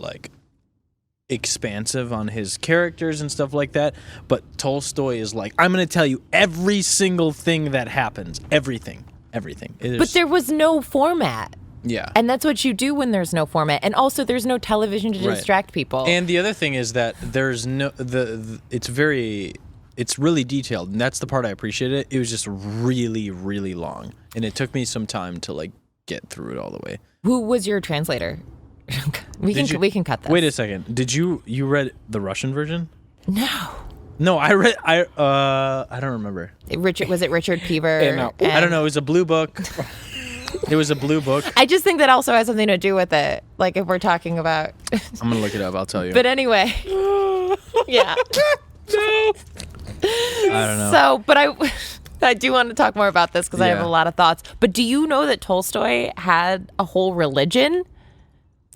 expansive on his characters and stuff like that, but Tolstoy is I'm going to tell you every single thing that happens, everything. But there was no format. Yeah. And that's what you do when there's no format. And also there's no television to Right. distract people. And the other thing is that there's no it's really detailed, and that's the part I appreciated. It was just really, really long, and it took me some time to get through it all the way. Who was your translator? We can cut this. Wait a second. Did you read the Russian version? No. I read. I don't remember. Was it Richard Pever? I don't know. It was a blue book. It was a blue book. I just think that also has something to do with it. Like if we're talking about. I'm gonna look it up. I'll tell you. But anyway, yeah. I don't know. So, but I do want to talk more about this because I have Yeah. a lot of thoughts. But do you know that Tolstoy had a whole religion?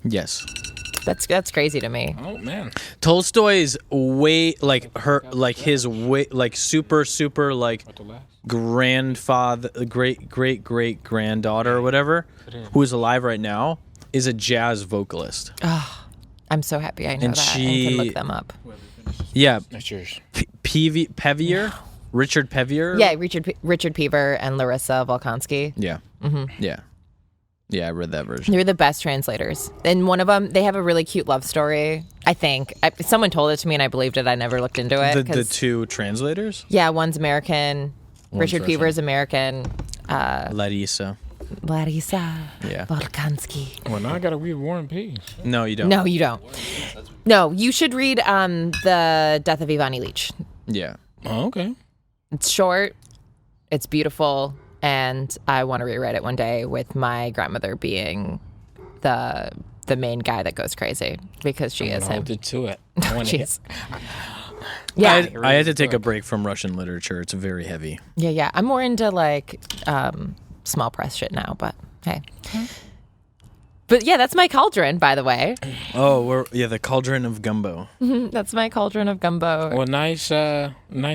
Yes. That's crazy to me. Oh man. Tolstoy's way his way super like grandfather, great granddaughter or whatever, who is alive right now, is a jazz vocalist. I'm so happy I know And that and can look them up. Yeah, That's yours. Pevier, Richard Pevier. Yeah, Richard Pever and Larissa Volkansky. Yeah. Mm-hmm. Yeah, I read that version. They're the best translators. And one of them, they have a really cute love story, I think. Someone told it to me and I believed it. I never looked into it. The two translators? Yeah, one's American. Richard Russian. Pever is American. Larissa. Yeah. Volkansky. Well, now I gotta read War and Peace. No, you don't. No, you don't. No, you should read The Death of Ivan Ilyich. Yeah. Oh, okay. It's short. It's beautiful. And I want to rewrite it one day with my grandmother being the main guy that goes crazy because she is him. Hold it to it. She is. Yeah. I had to take a break from Russian literature. It's very heavy. Yeah. I'm more into like small press shit now, but hey. But yeah, that's my cauldron, by the way. Oh, the cauldron of gumbo. That's my cauldron of gumbo. Well, nice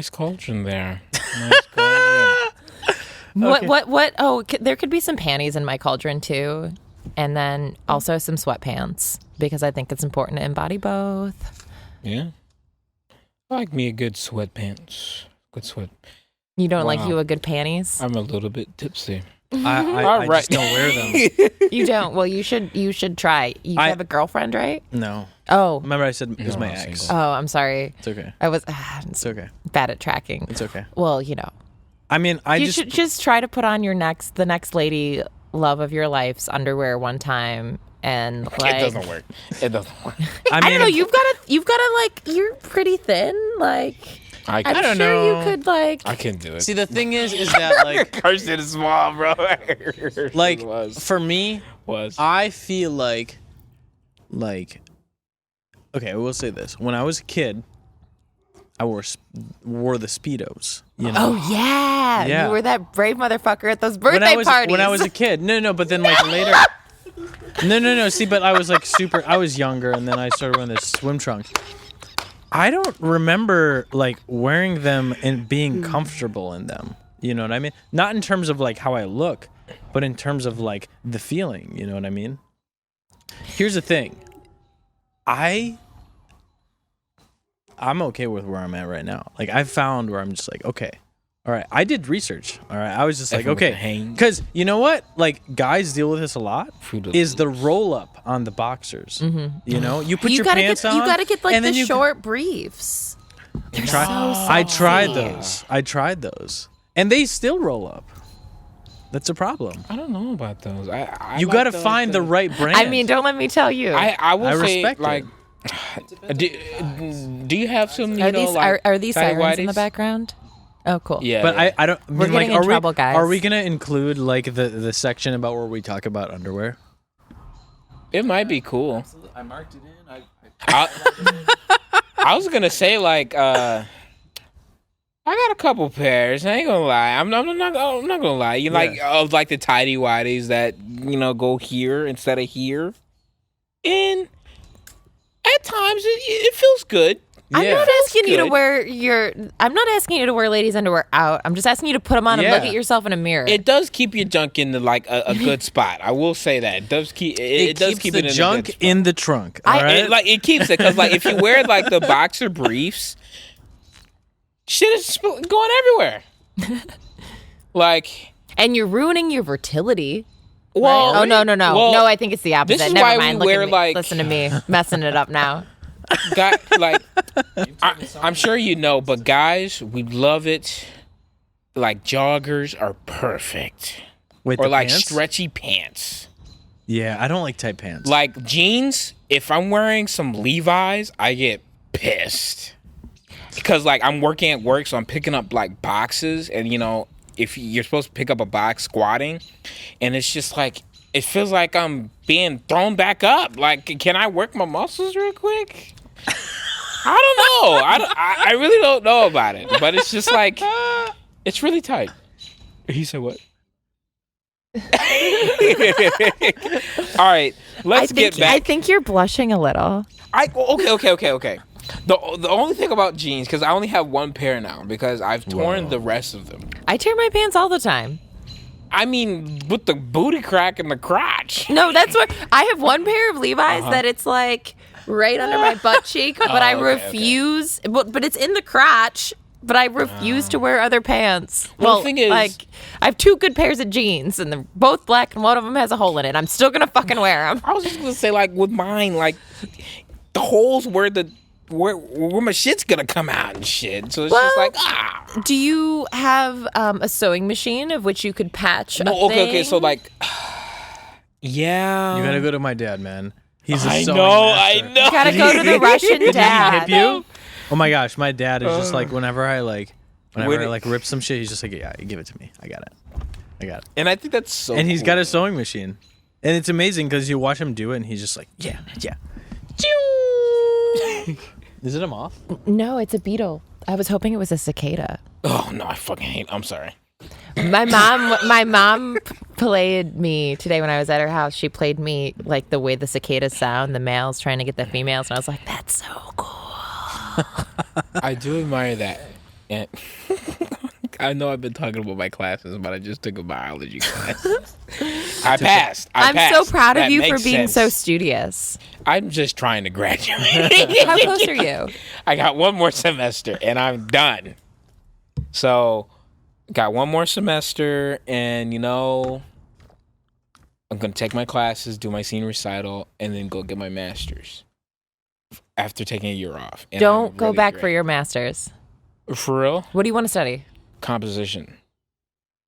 cauldron there. Nice cauldron. What? Oh, there could be some panties in my cauldron too. And then also some sweatpants because I think it's important to embody both. Yeah. I like me a good sweatpants. Good sweat. You don't like Wow. you a good panties? I'm a little bit tipsy. I just don't wear them. You don't? Well, you should try. You have a girlfriend, right? No. Oh. Remember I said it was No, my I'm ex. single. Oh, I'm sorry. It's okay. I was It's okay. bad at tracking. It's okay. Well, you know. I mean, You should just try to put on the next lady love of your life's underwear one time and like It doesn't work. It doesn't work. I don't know, you've gotta like you're pretty thin, like I I'm don't sure know. you could like I can't do it. See, the thing is that like Carson is small, bro. like was. for me, was. I feel like okay, I will say this. When I was a kid, I wore the Speedos, you know. Oh yeah. Yeah. You were that brave motherfucker at those birthday parties. When I was a kid. No, but then like later No. See, but I was like I was younger and then I started wearing this swim trunks. I don't remember like wearing them and being comfortable in them. You know what I mean? Not in terms of like how I look, but in terms of like the feeling, you know what I mean? Here's the thing. I'm okay with where I'm at right now. Like I've found where I'm just like, okay, all right. I did research. All right. I was just like, Everyone with the okay, hang. because you know what? Like guys deal with this a lot. Fruit of Is the the roll up on the boxers? You know, you put you your gotta pants get on. you gotta get like and the then you short briefs. Try, so I tried sexy. those, and they still roll up. That's a problem. I don't know about those. I You like got to the, find the right brand. I mean, don't let me tell you. I will I say respect like. Do you have some? You are know, these like, are these sirens in the tighty-whities? background? Oh, cool. Yeah, But yeah. I don't. I We're mean, getting like, in are trouble, we, guys. Are we gonna include like the section about where we talk about underwear? It might be cool. I marked it in. I was gonna say like I got a couple pairs. I ain't gonna lie. I'm not gonna lie. You like of like the tidy whities that go here instead of here, and at times it feels good. I'm Yeah. not asking you to good. wear I'm not asking you to wear ladies' underwear out. I'm just asking you to put them on and look Yeah. at yourself in a mirror. It does keep your junk in the like a good spot. I will say that it does keep it does keeps keep the it in junk a good spot. in the trunk. All right. It keeps it because like if you wear like the boxer briefs, shit is going everywhere. Like, and you're ruining your fertility. well, Right? Oh no. well, No, I think it's the opposite. this is Never why we mind. Look wear, at me. like- Listen to me, messing it up now. like I'm sure you know, but guys, we love it. Like joggers are perfect, With or the like pants? stretchy pants. Yeah, I don't like tight pants. Like jeans, if I'm wearing some Levi's, I get pissed. Because like I'm working at work, so I'm picking up like boxes, and you know, if you're supposed to pick up a box squatting, and it's just like it feels like I'm being thrown back up. Like, can I work my muscles real quick? I don't know. I really don't know about it, but it's just like it's really tight. He said what? All right, let's get back. I think you're blushing a little. Okay. The only thing about jeans, because I only have one pair now because I've torn the rest of them. I tear my pants all the time. I mean, with the booty crack and the crotch. No, that's what I have one pair of Levi's that it's like right under my butt cheek, but I refuse. But it's in the crotch. But I refuse to wear other pants. Well, the thing is, like, I have 2 good pairs of jeans, and they're both black, and one of them has a hole in it. I'm still gonna fucking wear them. I was just gonna say, like, with mine, like, the holes where my shit's gonna come out and shit. So it's just like, Do you have a sewing machine of which you could patch? Okay. So like, yeah, you gotta go to my dad, man. He's a I sewing know. You gotta go to the Russian dad. Did he hip you? Oh my gosh, my dad is just like whenever I rip some shit, he's just like, yeah, give it to me. I got it. And I think that's so. And he's cool. got a sewing machine, and it's amazing because you watch him do it, and he's just like, yeah. Is it a moth? No, it's a beetle. I was hoping it was a cicada. Oh no, I fucking hate. I'm sorry. My mom played me today when I was at her house. She played me like the way the cicadas sound, the males trying to get the females, and I was like, that's so cool. I do admire that. And I know I've been talking about my classes, but I just took a biology class. I passed. I'm so proud of That you for makes being sense. so studious. I'm just trying to graduate. How close are you? I got one more semester and I'm done. So, got one more semester, and you know, I'm gonna take my classes, do my senior recital, and then go get my master's after taking a year off. And Don't go back for your master's. For real? What do you want to study? Composition.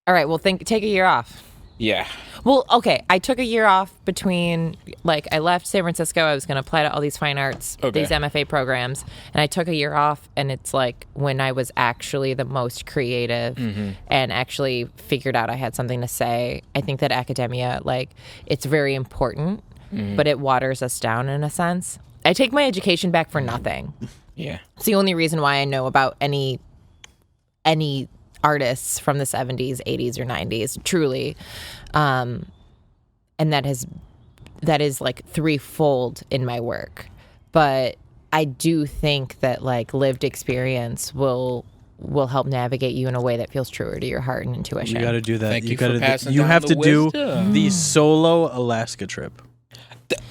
All right, well, take a year off. Yeah. Well, okay, I took a year off between, like, I left San Francisco. I was going to apply to all these fine arts, these MFA programs, and I took a year off, and it's like when I was actually the most creative and actually figured out I had something to say. I think that academia, like, it's very important, but it waters us down in a sense. I take my education back for nothing. Yeah. It's the only reason why I know about any artists from the 70s, 80s, or 90s, truly. And that is like threefold in my work. But I do think that like lived experience will help navigate you in a way that feels truer to your heart and intuition. You got to do that. Thank you for passing You down have the to do wisdom. the solo Alaska trip.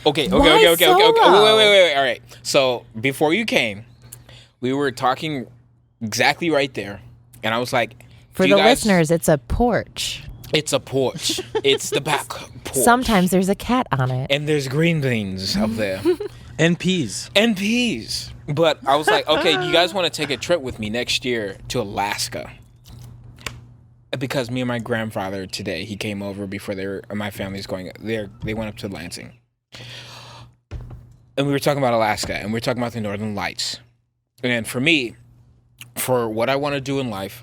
Okay. Why Okay. solo? Wait. All right. So before you came, we were talking exactly right there, and I was like, For "Do the you guys-" listeners, it's a porch. It's a porch. It's the back porch. Sometimes there's a cat on it. And there's green beans up there. And peas. And peas. But I was like, okay, you guys want to take a trip with me next year to Alaska? Because me and my grandfather today, he came over before my family's going there. They went up to Lansing. And we were talking about Alaska, and we were talking about the Northern Lights. And for me, for what I want to do in life,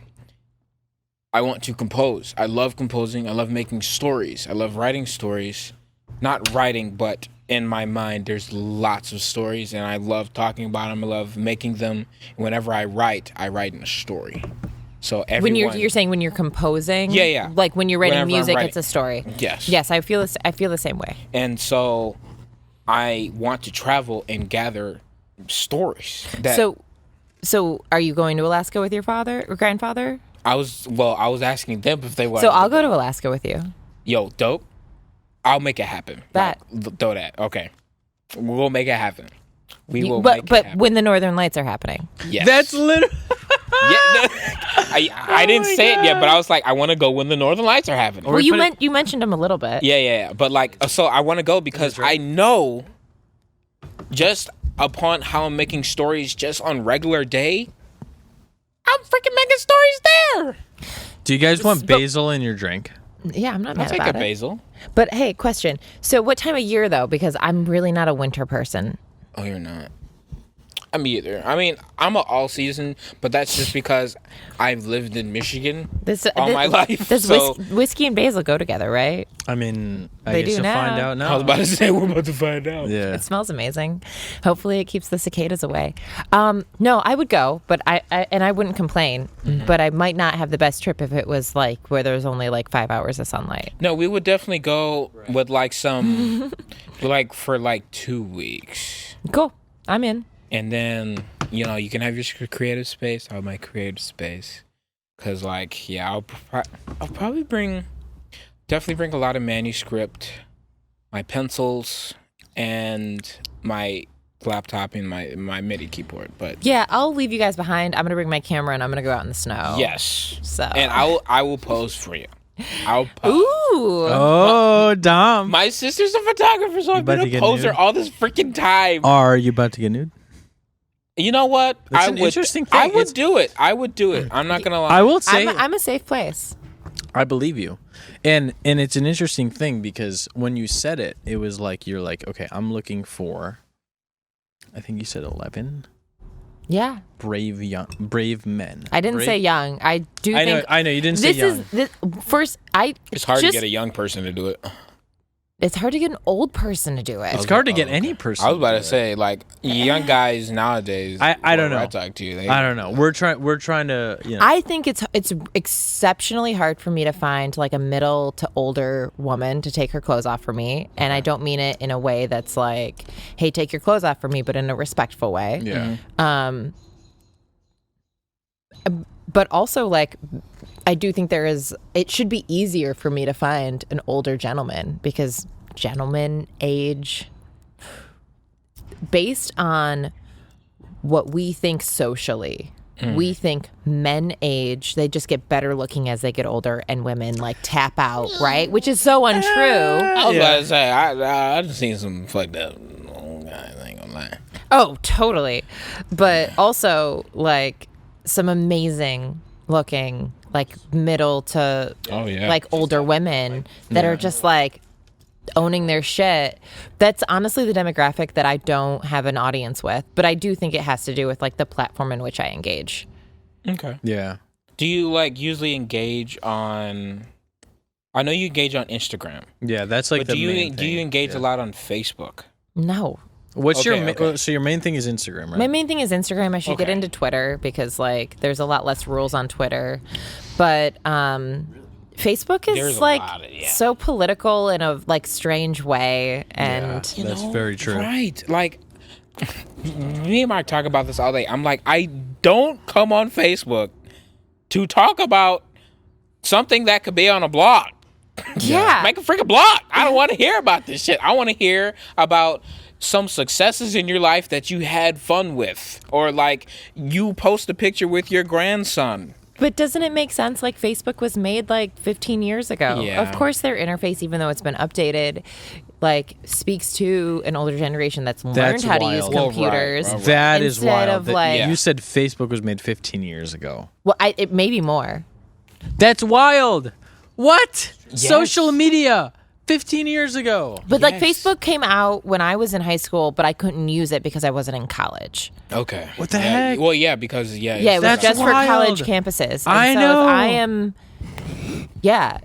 I want to compose. I love composing. I love making stories. I love writing stories. Not writing, but in my mind, there's lots of stories, and I love talking about them. I love making them. Whenever I write in a story. So everyone, When you're saying when you're composing, Yeah. like when you're writing Whenever I'm music, writing. it's a story. Yes. I feel the same way. And so I want to travel and gather stories. So are you going to Alaska with your father or grandfather? I was asking them if they wanted. So I'll go to Alaska with you. Yo, dope. I'll make it happen. That. Like, throw that. Okay. We'll make it happen. We will But make it happen. when the Northern Lights are happening. Yes. That's literally. Yeah, I didn't say it yet, but I was like, I want to go when the Northern Lights are happening. Well, you mentioned them a little bit. Yeah. But like, so I want to go because I know just upon how I'm making stories just on regular day, I'm freaking making stories there. Do you guys want basil in your drink? Yeah, I'm not I'll mad take about a it. basil. But hey, question. So what time of year though? Because I'm really not a winter person. Oh, you're not. I'm either. I mean, I'm an all season, but that's just because I've lived in Michigan all my life. Does So whiskey and basil go together, right? I mean, I They guess do you'll find now. out now. I was about to say we're about to find out. Yeah. It smells amazing. Hopefully, it keeps the cicadas away. No, I would go, but I wouldn't complain. But I might not have the best trip if it was like where there's only like 5 hours of sunlight. No, we would definitely go with like some, like for like 2 weeks. Cool, I'm in. And then, you know, you can have your creative space. I'll have my creative space. Because, like, yeah, I'll probably definitely bring a lot of manuscript, my pencils, and my laptop and my MIDI keyboard. But Yeah, I'll leave you guys behind. I'm gonna bring my camera and I'm gonna go out in the snow. yes. So. And I will pose for you. I'll pose. Ooh. Oh, Dom. My sister's a photographer, so I've about been to a get poser nude? all this freaking time. Are you about to get nude? You know what? That's I an would. interesting thing. I would It's- do it. I would do it. I'm not gonna lie. I will say, I'm a safe place. I believe you, and it's an interesting thing because when you said it, it was like you're like, okay, I'm looking for. I think you said 11 Yeah, brave men. I didn't Brave- say young. I do I know. think I know. You didn't say this young. is this, first. It's hard to just- get a young person to do it. It's hard to get an old person to do it. It's hard to get okay. any person. I was about do to it. say, like, young guys nowadays. I don't whenever know. I talk to you. I don't know. We're trying to. You know. I think it's exceptionally hard for me to find like a middle to older woman to take her clothes off for me, and I don't mean it in a way that's like, "Hey, take your clothes off for me," but in a respectful way. Yeah. But also, like, I do think it should be easier for me to find an older gentleman because gentlemen age based on what we think socially. We think men age, they just get better looking as they get older, and women like tap out, right? Which is so untrue. I was about to say, I just seen some fucked up old guys. I ain't gonna lie. Oh, totally. But also, like, some amazing looking, like, middle to Oh yeah. like older women that are just like owning their shit. That's honestly the demographic that I don't have an audience with, but I do think it has to do with like the platform in which I engage. Okay. Yeah. Do you like usually engage on? I know you engage on Instagram, Yeah. That's like but the do you main do you thing. engage Yeah. a lot on Facebook? No. What's your Okay. so your main thing is Instagram, right? My main thing is Instagram. I should get Okay. into Twitter because like there's a lot less rules on Twitter. But Facebook is There's a like lot of- yeah. so political in a like strange way, and Yeah. That's very true. Right. Like, me and Mark talk about this all day. I'm like, I don't come on Facebook to talk about something that could be on a blog. yeah. Make a freaking blog. I don't want to hear about this shit. I want to hear about some successes in your life that you had fun with. Or like you post a picture with your grandson. But doesn't it make sense? Like Facebook was made like 15 years ago. Yeah. Of course, their interface, even though it's been updated, like speaks to an older generation that's learned That's how to use wild. Well, right, computers. right. That is Instead wild. of, that like- Yeah. You said Facebook was made 15 years ago. Well, it may be more. That's wild. What? Yes. Social media 15 years ago. But like Yes. Facebook came out when I was in high school, but I couldn't use it because I wasn't in college. Okay. What the Yeah, heck? Well, yeah, because Yeah, it was That's just for wild. college campuses. And I so know. If I am, yeah,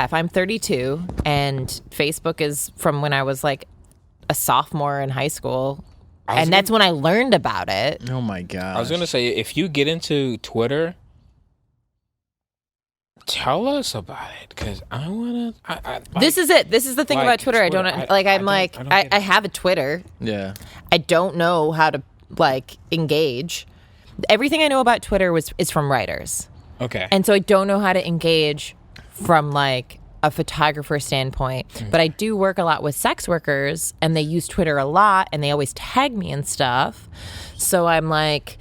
if I'm 32 and Facebook is from when I was like a sophomore in high school, and that's when I learned about it. Oh my god. I was gonna say, if you get into Twitter, tell us about it, because I wanna. This is it. This is the thing like about Twitter. I don't Twitter, like. I I'm don't- like, I don't I get it. have a Twitter. Yeah. I don't know how to like engage. Everything I know about Twitter is from writers, Okay. and so I don't know how to engage from like a photographer standpoint. But I do work a lot with sex workers, and they use Twitter a lot, and they always tag me and stuff. So I'm like,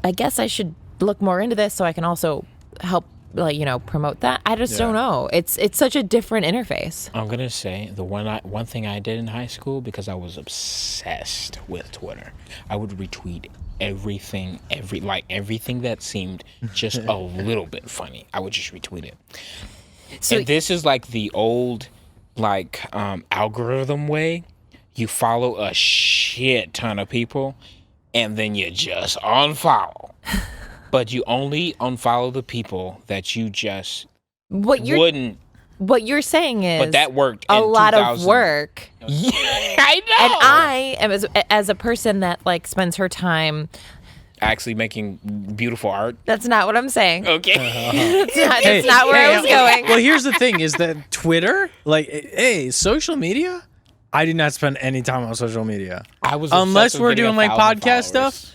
I guess I should look more into this so I can also help, like, promote that. I just don't know. It's such a different interface. I'm gonna say the one thing I did in high school, because I was obsessed with Twitter. I would retweet everything that seemed just a little bit funny. I would just retweet it. So And this is like the old, like, algorithm way. You follow a shit ton of people, and then you just unfollow. But you only unfollow the people that you just wouldn't. what you're saying is, But that worked a in lot 2000. of work. Yeah, I know. And I am as a person that like spends her time. Actually making beautiful art. That's not what I'm saying. Okay. That's not where I was going. Well, here's the thing: is that Twitter, like, hey, social media. I do not spend any time on social media. I was unless obsessed with we're getting doing like 1,000 podcast followers. stuff.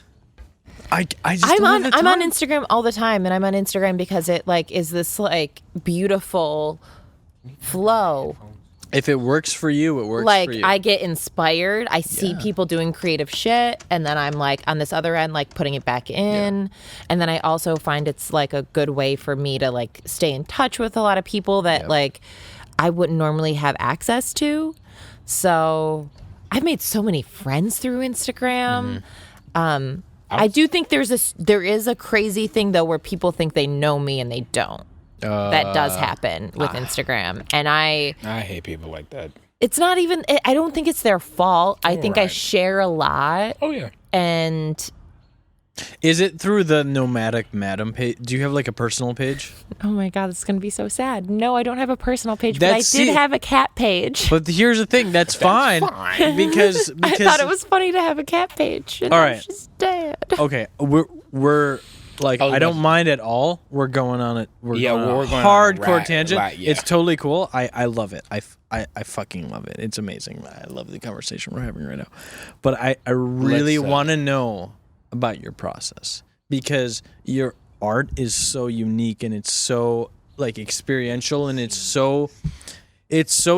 I just don't have the I'm on time. Instagram all the time, and I'm on Instagram because it like is this like beautiful flow. If it works for you, it works Like for you. I get inspired. I see people doing creative shit, and then I'm like on this other end, like putting it back in. And then I also find it's like a good way for me to like stay in touch with a lot of people that like I wouldn't normally have access to. So I've made so many friends through Instagram. I do think there is a crazy thing though where people think they know me and they don't. That does happen with Instagram, and I hate people like that. it's not even, I don't think it's their fault. I think I right. share a lot, Oh yeah. and Is it through the Nomadic Madam page? Do you have like a personal page? oh my god, this is gonna be so sad. No, I don't have a personal page, but I That's- did see- have a cat page. But here's the thing: that's fine because I thought it was funny to have a cat page, and All now right. she's dead. okay. We're like I was I don't about- mind at all. We're going on it. We're Yeah, going on we're a going on a hardcore tangent. yeah. It's totally cool. I love it. I fucking love it. It's amazing. I love the conversation we're having right now. But I really Let's, want to know about your process because your art is so unique and it's so like experiential and it's so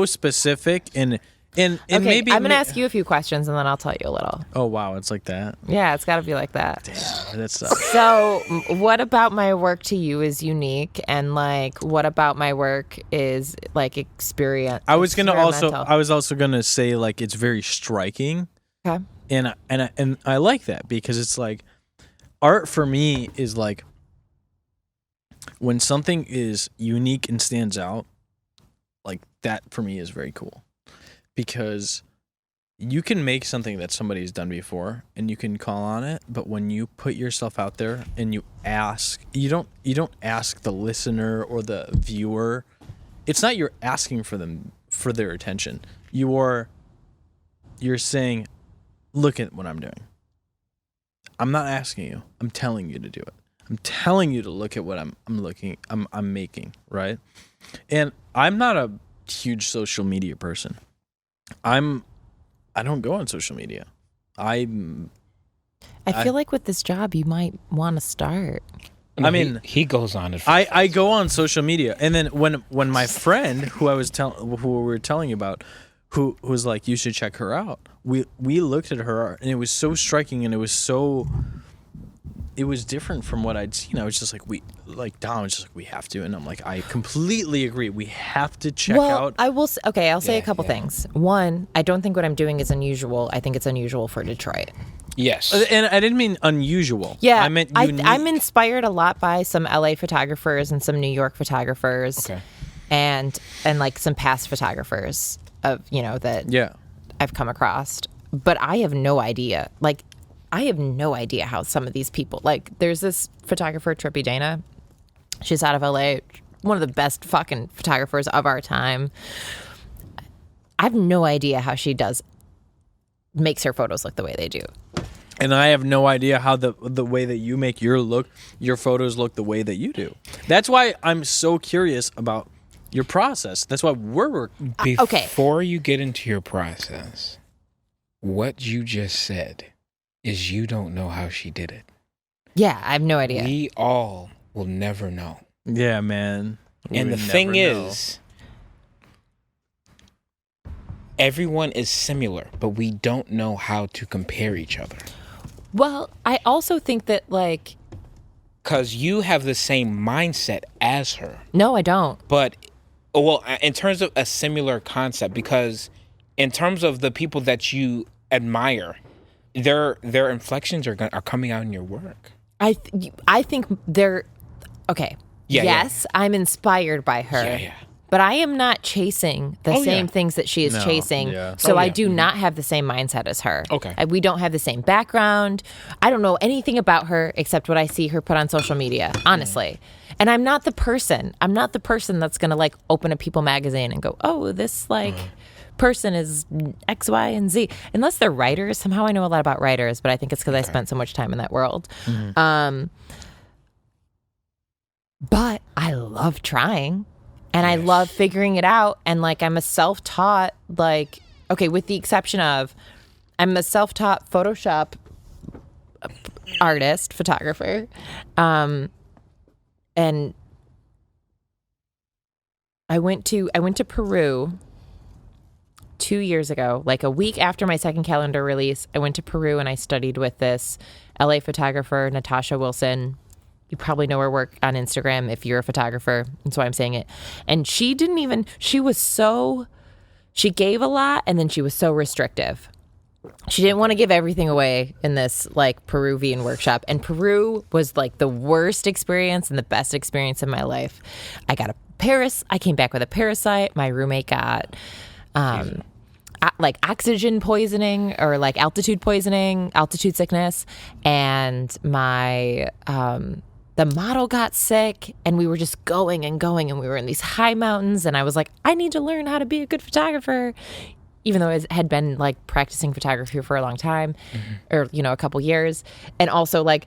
specific and Okay, maybe I'm gonna ask you a few questions, and then I'll tell you a little. Oh wow, it's like that. Yeah, it's got to be like that. Damn, that sucks. So, what about my work to you is unique, and like, what about my work is like experience? I was experimental? also gonna say like it's very striking, Okay. and I like that because it's like art for me is like when something is unique and stands out, like that for me is very cool because you can make something that somebody's done before and you can call on it, but when you put yourself out there and you ask, you don't ask the listener or the viewer. It's not you're asking for their attention. You're saying, look at what I'm doing. I'm not asking you. I'm telling you to do it. I'm telling you to look at what I'm making, right? And I'm not a huge social media person. I don't go on social media. I feel like with this job, you might want to start. I mean, he goes on it. I go on social media, and then when my friend who we were telling you about, who was like, you should check her out. We looked at her art, and it was so striking, and it was different from what I'd seen. I was just like, Don was just like, we have to, and I'm like, I completely agree. We have to check out. I will. I'll say a couple things. One, I don't think what I'm doing is unusual. I think it's unusual for Detroit. Yes. And I didn't mean unusual. Yeah, I meant unique. I'm inspired a lot by some LA photographers and some New York photographers. Okay. And like some past photographers of that I've come across. But I have no idea. Like, I have no idea how some of these people, like, there's this photographer, Trippy Dana. She's out of LA, one of the best fucking photographers of our time. I have no idea how she makes her photos look the way they do. And I have no idea how the way that you make your photos look the way that you do. That's why I'm so curious about your process. That's why we're Before you get into your process, what you just said is you don't know how she did it. Yeah, I have no idea. We all will never know. Yeah, man. And the thing is, everyone is similar, but we don't know how to compare each other. Well, I also think that, like... Because you have the same mindset as her. No, I don't. But, well, in terms of a similar concept, because in terms of the people that you admire, their inflections are coming out in your work. I think they're... Okay, yes, I'm inspired by her. Yeah. But I am not chasing the same things that she is No, chasing. yeah. So I yeah. do not have the same mindset as her. Okay. We don't have the same background. I don't know anything about her except what I see her put on social media, honestly. And I'm not the person. I'm not the person that's going to like open a People magazine and go, oh, this like person is X, Y, and Z. Unless they're writers. Somehow I know a lot about writers, but I think it's because I spent so much time in that world. But I love trying. And I love figuring it out. And like, I'm a self-taught, like, okay, with the exception of I'm a self-taught Photoshop artist, photographer. And I went to Peru 2 years ago, like a week after my second calendar release. I went to Peru and I studied with this LA photographer, Natasha Wilson. You probably know her work on Instagram if you're a photographer. That's why I'm saying it. And she gave a lot and then she was so restrictive. She didn't want to give everything away in this like Peruvian workshop. And Peru was like the worst experience and the best experience in my life. I came back with a parasite. My roommate got like oxygen poisoning or like altitude sickness. And my the model got sick and we were just going and going and we were in these high mountains and I was like, I need to learn how to be a good photographer, even though I had been like practicing photography for a long time or, a couple years. And also like,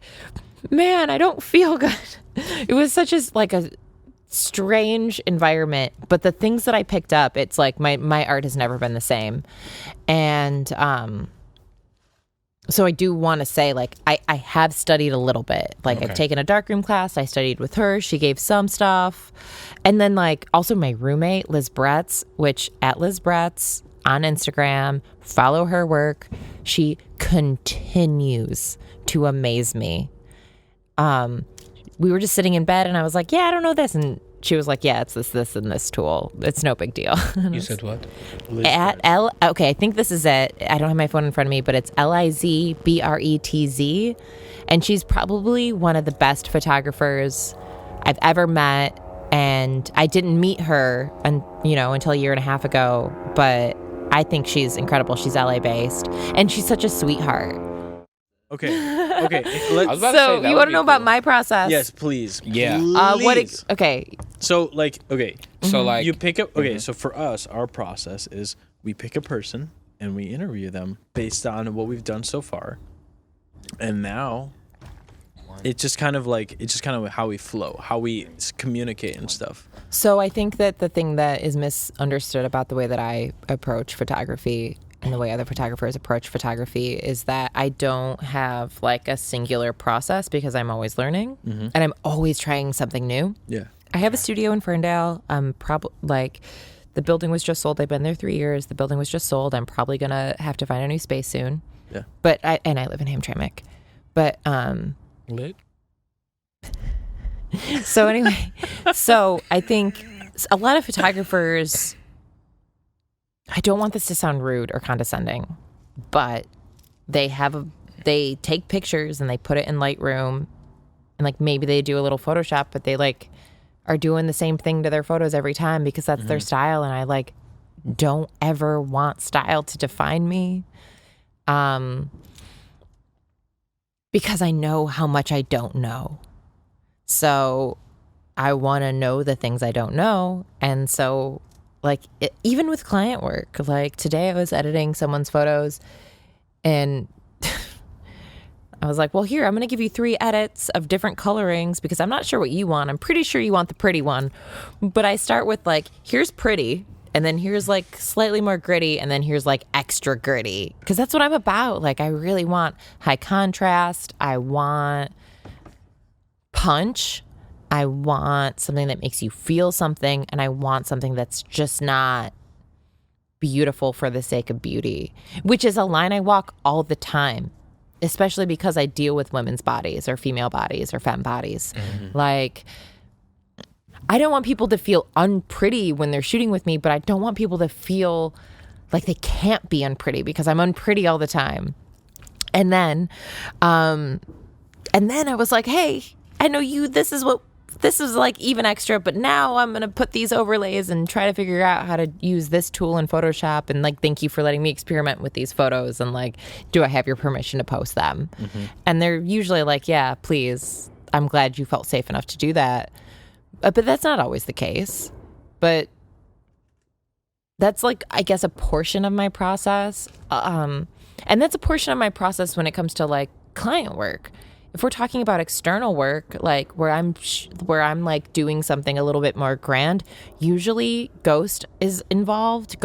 man, I don't feel good. It was such a strange environment, but the things that I picked up, it's like my art has never been the same. And, so I do want to say, like, I have studied a little bit. Like, I've taken a darkroom class. I studied with her. She gave some stuff. And then, like, also my roommate, Liz Bretz, which at Liz Bretz on Instagram, follow her work. She continues to amaze me. We were just sitting in bed, and I was like, yeah, I don't know this. And she was like, yeah, it's this, and this tool. It's no big deal. You said what? Okay, I think this is it. I don't have my phone in front of me, but it's LizBretz. And she's probably one of the best photographers I've ever met. And I didn't meet her until a year and a half ago, but I think she's incredible. She's LA based and she's such a sweetheart. Okay. I was about to say, So that you would want to be know about cool. my process? Yes, please. Yeah. Please. Okay. So like, okay. So like You pick up. Okay, so for us, our process is we pick a person and we interview them based on what we've done so far, and now it's just kind of how we flow, how we communicate and stuff. So I think that the thing that is misunderstood about the way that I approach photography and the way other photographers approach photography is that I don't have like a singular process because I'm always learning and I'm always trying something new. Yeah. I have a studio in Ferndale. I'm probably like the building was just sold. I've been there 3 years. The building was just sold. I'm probably gonna have to find a new space soon. Yeah. But I live in Hamtramck. But lit. so anyway, so I think a lot of photographers, I don't want this to sound rude or condescending, but they take pictures and they put it in Lightroom and like maybe they do a little Photoshop, but they like are doing the same thing to their photos every time because that's their style. And I like don't ever want style to define me. Because I know how much I don't know. So I want to know the things I don't know. And so like even with client work, like today I was editing someone's photos and I was like, well, here, I'm going to give you 3 edits of different colorings because I'm not sure what you want. I'm pretty sure you want the pretty one. But I start with like, here's pretty. And then here's like slightly more gritty. And then here's like extra gritty. Because that's what I'm about. Like I really want high contrast. I want punch. I want something that makes you feel something. And I want something that's just not beautiful for the sake of beauty. Which is a line I walk all the time. Especially because I deal with women's bodies or female bodies or femme bodies. Like, I don't want people to feel unpretty when they're shooting with me, but I don't want people to feel like they can't be unpretty because I'm unpretty all the time. And then I was like, hey, I know you, this is what this is like even extra, but now I'm going to put these overlays and try to figure out how to use this tool in Photoshop. And like, thank you for letting me experiment with these photos. And like, do I have your permission to post them? And they're usually like, yeah, please. I'm glad you felt safe enough to do that. But that's not always the case. But that's like, I guess, a portion of my process. And that's a portion of my process when it comes to like client work. If we're talking about external work, like where I'm like doing something a little bit more grand, usually Ghost is involved.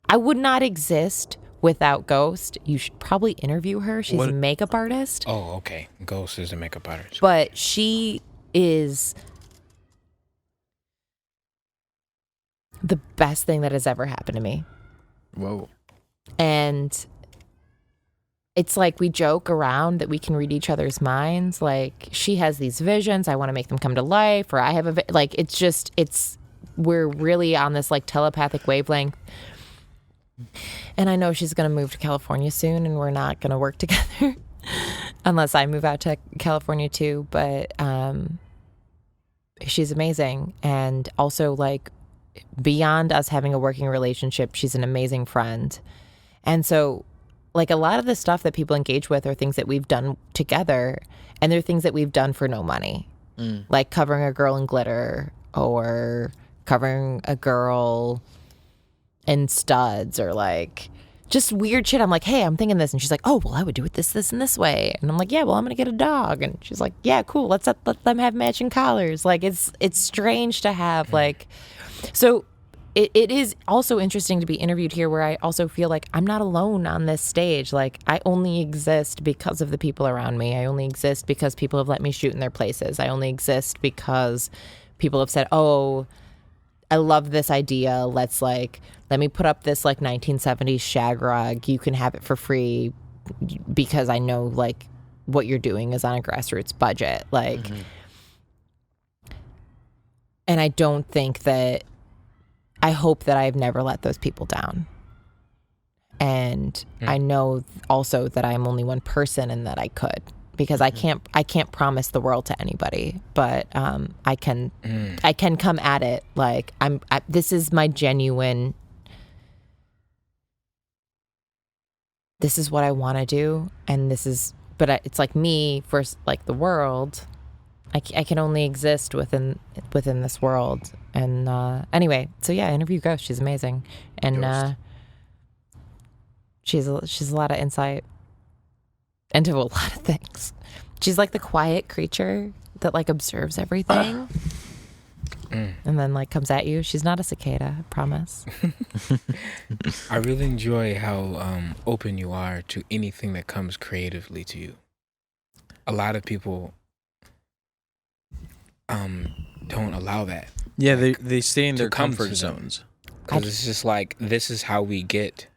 I would not exist without Ghost. You should probably interview her. She's a makeup artist. Oh, okay. Ghost is a makeup artist. But she is the best thing that has ever happened to me. Whoa. And it's like we joke around that we can read each other's minds. Like, she has these visions. I want to make them come to life. Or I have we're really on this like telepathic wavelength. And I know she's going to move to California soon, and we're not going to work together unless I move out to California too. But she's amazing. And also, like, beyond us having a working relationship, she's an amazing friend. And so, like, a lot of the stuff that people engage with are things that we've done together, and they're things that we've done for no money. Like covering a girl in glitter, or covering a girl in studs, or like just weird shit. I'm like, hey, I'm thinking this. And she's like, oh, well, I would do it this, and this way. And I'm like, yeah, well, I'm going to get a dog. And she's like, yeah, cool. Let them have matching collars. Like, it's strange to have like, so it is also interesting to be interviewed here, where I also feel like I'm not alone on this stage. Like, I only exist because of the people around me. I only exist because people have let me shoot in their places. I only exist because people have said, oh, I love this idea. Let me put up this like 1970s shag rug. You can have it for free because I know like what you're doing is on a grassroots budget. Like, and I don't think that, I hope that I've never let those people down. And I know also that I'm only one person, and that I could, because I can't promise the world to anybody, but I can come at it like this is my genuine, this is what I want to do, and it's like me versus like the world. I can only exist within this world. And anyway, so yeah, interview Ghost. She's amazing, and she's a lot of insight into a lot of things. She's like the quiet creature that like observes everything, and then like comes at you. She's not a cicada, I promise. I really enjoy how open you are to anything that comes creatively to you. A lot of people don't allow that. Yeah, they stay in their comfort zones. Because it's just like, this is how we get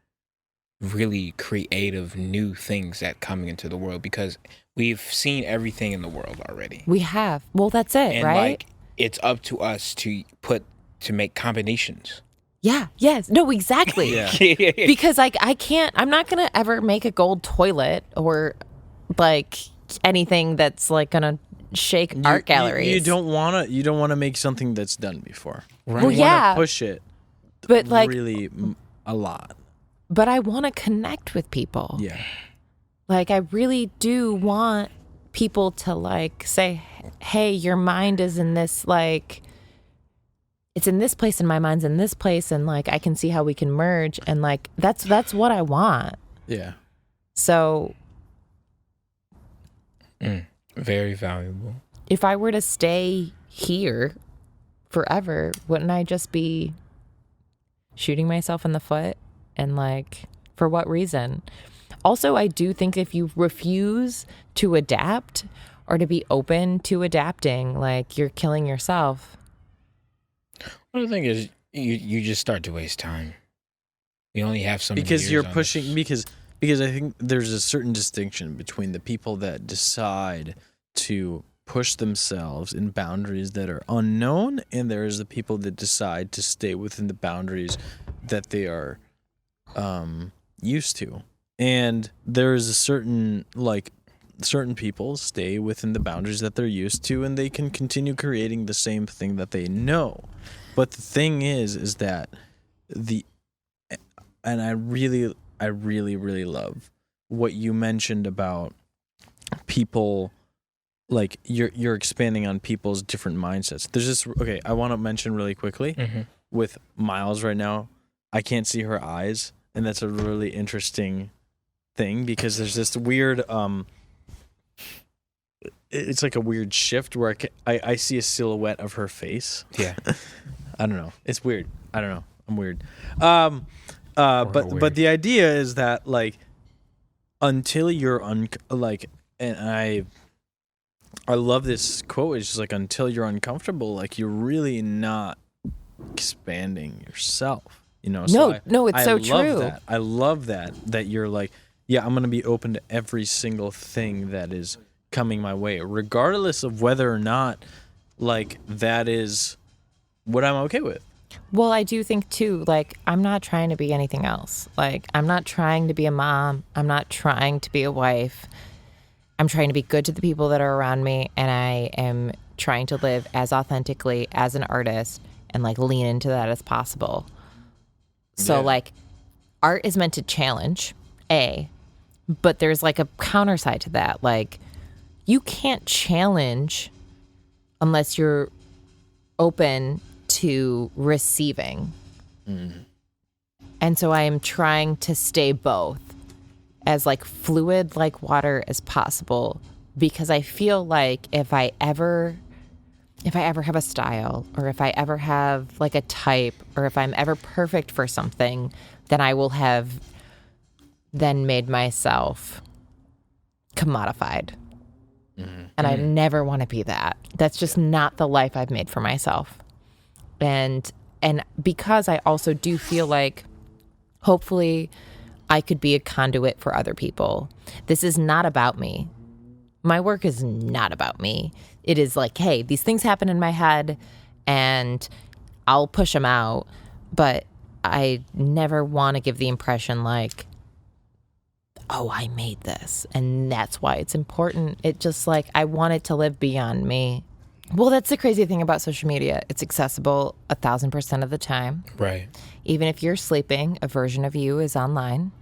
really creative new things that coming into the world, because we've seen everything in the world already. We have. Well, that's it, and right? Like, it's up to us to make combinations. Yeah, yes. No, exactly. Yeah. Because like I'm not going to ever make a gold toilet or like anything that's like going to shake art galleries. You don't want to make something that's done before. Right. Well, you yeah. want to push it, but like really a lot. But I want to connect with people. Yeah. Like, I really do want people to like say, hey, your mind is in this, like, it's in this place and my mind's in this place, and like I can see how we can merge, and like that's what I want. Yeah. So Very valuable. if I were to stay here forever, wouldn't I just be shooting myself in the foot? And like, for what reason? Also, I do think if you refuse to adapt or to be open to adapting, like, you're killing yourself. Well, the thing is, you just start to waste time. You only have so many because years you're on pushing this. because I think there's a certain distinction between the people that decide to push themselves in boundaries that are unknown, and there's the people that decide to stay within the boundaries that they are used to. And there's a certain like certain people stay within the boundaries that they're used to, and they can continue creating the same thing that they know. But the thing is that and I really love what you mentioned about people, like you're expanding on people's different mindsets. There's this, okay, I want to mention really quickly with Miles right now, I can't see her eyes, and that's a really interesting thing because there's this weird it's like a weird shift where I see a silhouette of her face. Yeah. I don't know. It's weird. I don't know. I'm weird. But the idea is that, like, until you're and I love this quote. It's just like, until you're uncomfortable, like, you're really not expanding yourself. You know? No, it's so true. I love that you're like, yeah, I'm gonna be open to every single thing that is coming my way, regardless of whether or not, like, that is what I'm okay with. Well, I do think too, like, I'm not trying to be anything else. Like, I'm not trying to be a mom. I'm not trying to be a wife. I'm trying to be good to the people that are around me, and I am trying to live as authentically as an artist and, like, lean into that as possible. So, like, art is meant to challenge, but there's, like, a counter side to that. Like, you can't challenge unless you're open to receiving. And so I am trying to stay both as, like, fluid like water as possible, because I feel like if I ever have a style, or if I ever have, like, a type, or if I'm ever perfect for something, then I will have then made myself commodified. And I never want to be that. That's just not the life I've made for myself. And because I also do feel like hopefully I could be a conduit for other people. This is not about me. My work is not about me. It is like, hey, these things happen in my head and I'll push them out. But I never want to give the impression like, oh, I made this and that's why it's important. It just, like, I want it to live beyond me. Well, that's the crazy thing about social media. It's accessible 1,000% of the time. Right. Even if you're sleeping, a version of you is online.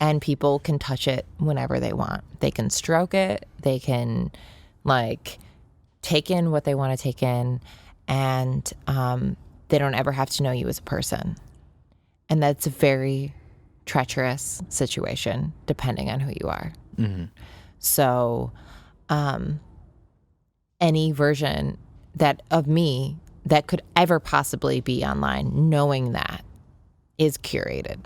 And people can touch it whenever they want. They can stroke it. They can, like, take in what they want to take in. And they don't ever have to know you as a person. And that's a very treacherous situation, depending on who you are. So any version of me that could ever possibly be online, knowing that, is curated.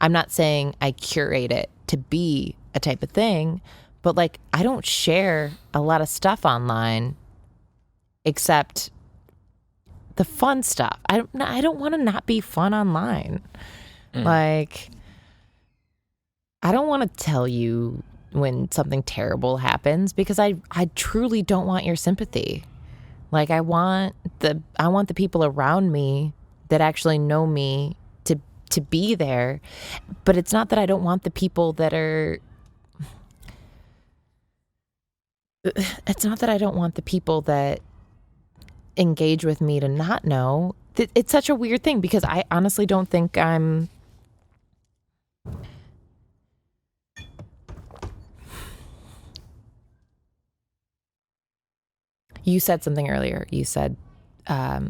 I'm not saying I curate it to be a type of thing, but, like, I don't share a lot of stuff online except the fun stuff. I don't want to not be fun online. Like, I don't want to tell you when something terrible happens, because I truly don't want your sympathy. Like, I want the people around me that actually know me to be there. But it's not that I don't want the people that are, it's not that I don't want the people that engage with me to not know. It's such a weird thing, because I honestly don't think I'm, you said something earlier. You said I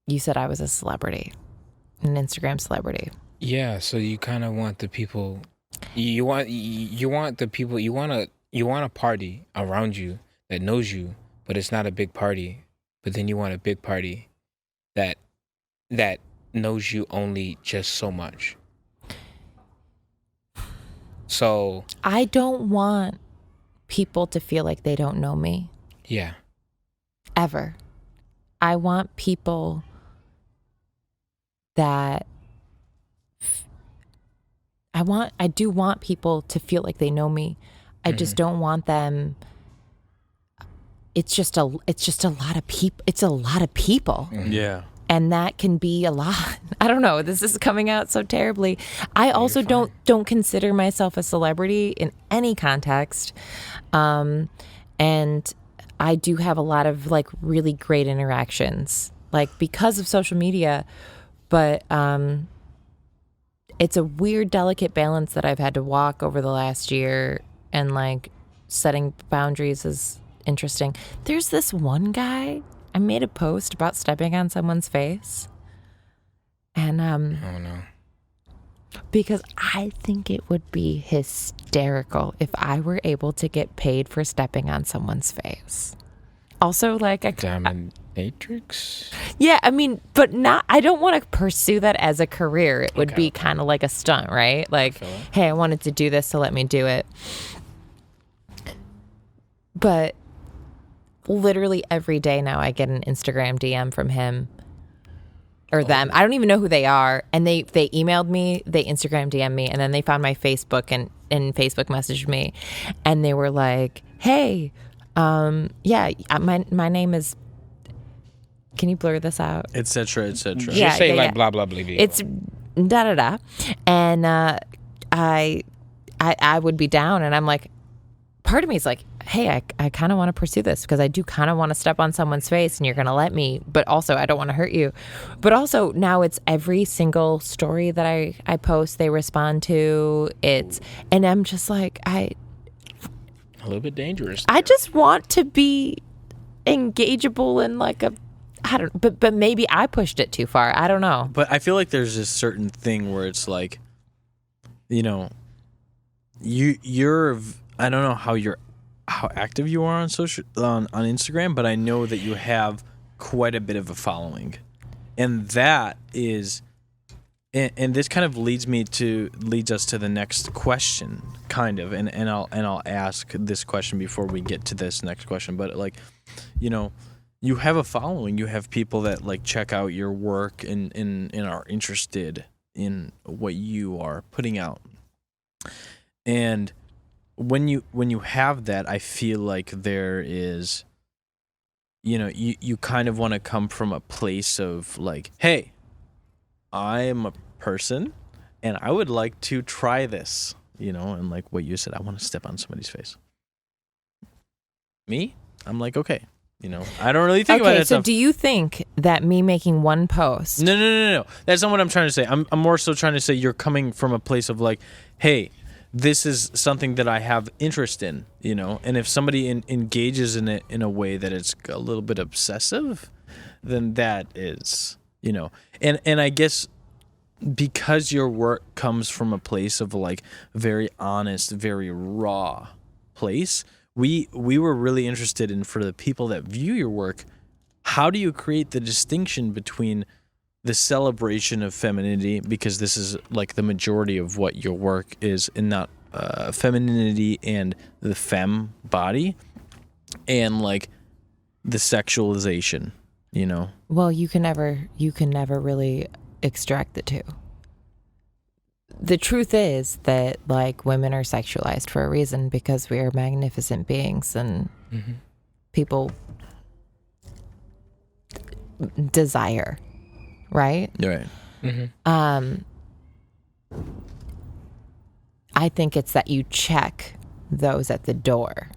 was a celebrity, an Instagram celebrity. Yeah, so you kind of want the people, you want the people, you want a party around you that knows you, but it's not a big party. But then you want a big party that knows you only just so much. So I don't want people to feel like they don't know me. Yeah. Ever. I want people that I do want people to feel like they know me. I just don't want them. It's just a lot of people. It's a lot of people. Yeah. And that can be a lot. I don't know. This is coming out so terribly. I also don't consider myself a celebrity in any context. And I do have a lot of like really great interactions, like because of social media. But it's a weird, delicate balance that I've had to walk over the last year, and like setting boundaries is interesting. There's this one guy. I made a post about stepping on someone's face. And Oh no. because I think it would be hysterical if I were able to get paid for stepping on someone's face. Also, like Diamond Matrix? yeah, I mean, but not. I don't want to pursue that as a career. It would Okay. be kind of like a stunt, right? Like, feel it. hey, I wanted to do this, so let me do it. But literally every day now, I get an Instagram DM from him or them. I don't even know who they are, and they emailed me, they Instagram DM'd me, and then they found my Facebook and Facebook messaged me, and they were like, "Hey, my name is." Can you blur this out? etc., etc. Yeah, Just say yeah, like yeah. blah blah blah blah. It's da da da, and I would be down, and I'm like, part of me is like, hey, I kind of want to pursue this because I do kind of want to step on someone's face, and you're gonna let me, but also I don't want to hurt you. But also now it's every single story that I post, they respond to it, and I'm just like, a little bit dangerous. I just want to be engageable in like a. I don't, but maybe I pushed it too far. I don't know. But I feel like there's this certain thing where it's like, you know, you're I don't know how active you are on on Instagram, but I know that you have quite a bit of a following, and that is, and this kind of leads us to the next question, kind of, and I'll ask this question before we get to this next question, but like, you know. You have a following. You have people that like check out your work and are interested in what you are putting out. And when you have that, I feel like there is, you know, you kind of want to come from a place of like, hey, I am a person and I would like to try this, you know, and like what you said, I want to step on somebody's face. Me? I'm like, okay. You know, I don't really think about Okay, it. so do you think that me making one post? No. That's not what I'm trying to say. I'm more so trying to say you're coming from a place of like, hey, this is something that I have interest in, you know, and if somebody engages in it in a way that it's a little bit obsessive, then that is, you know, and I guess because your work comes from a place of like very honest, very raw place. We were really interested in, for the people that view your work, how do you create the distinction between the celebration of femininity, because this is like the majority of what your work is, and not femininity and the femme body, and like the sexualization, you know? Well, you can never really extract the two. The truth is that like women are sexualized for a reason because we are magnificent beings, and people desire, right? Right. I think it's that you check those at the door.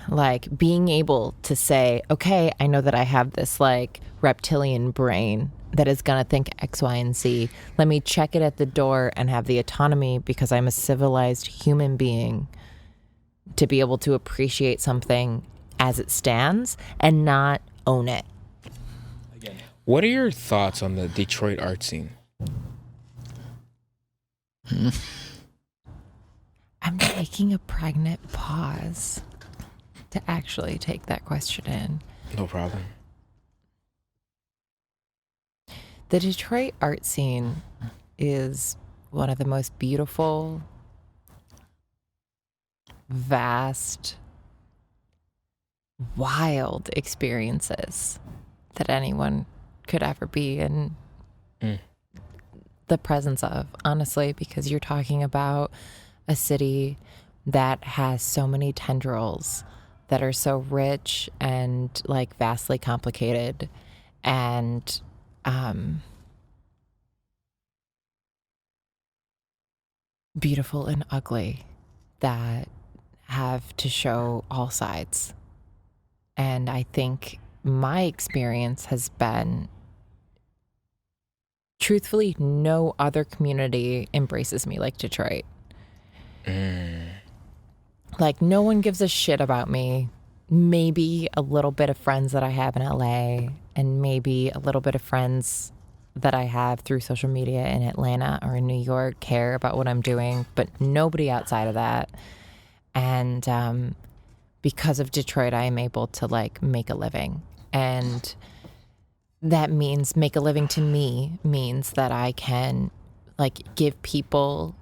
Like being able to say, okay, I know that I have this like reptilian brain that is going to think X, Y, and Z. Let me check it at the door and have the autonomy, because I'm a civilized human being, to be able to appreciate something as it stands and not own it. What are your thoughts on the Detroit art scene? I'm taking a pregnant pause to actually take that question in. No problem. The Detroit art scene is one of the most beautiful, vast, wild experiences that anyone could ever be in the presence of, honestly, because you're talking about a city that has so many tendrils that are so rich and like vastly complicated, and beautiful and ugly that have to show all sides. And I think my experience has been, truthfully, no other community embraces me like Detroit. Like, no one gives a shit about me. Maybe a little bit of friends that I have in LA, and maybe a little bit of friends that I have through social media in Atlanta or in New York care about what I'm doing, but nobody outside of that. And because of Detroit, I am able to like make a living. And that means make a living to me means that I can like give people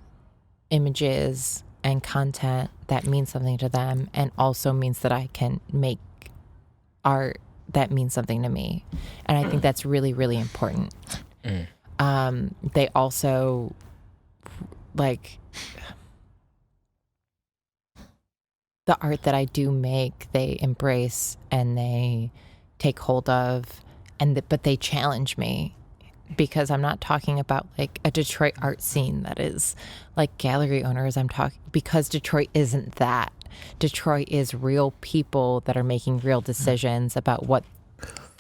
images and content that means something to them, and also means that I can make art that means something to me. And I think that's really, really important. They also like the art that I do make, they embrace and they take hold of, but they challenge me, because I'm not talking about like a Detroit art scene that is like gallery owners. I'm talking because Detroit isn't that. Detroit is real people that are making real decisions about what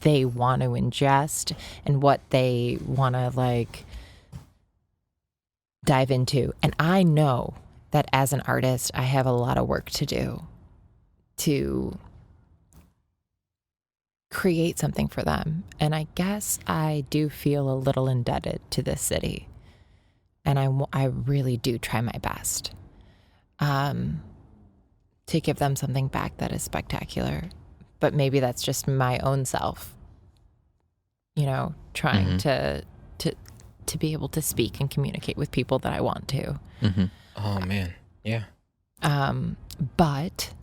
they want to ingest and what they want to like dive into. And I know that as an artist, I have a lot of work to do to create something for them. And I guess I do feel a little indebted to this city. And I really do try my best to give them something back that is spectacular. But maybe that's just my own self, you know, trying to be able to speak and communicate with people that I want to. Oh, man. Yeah. But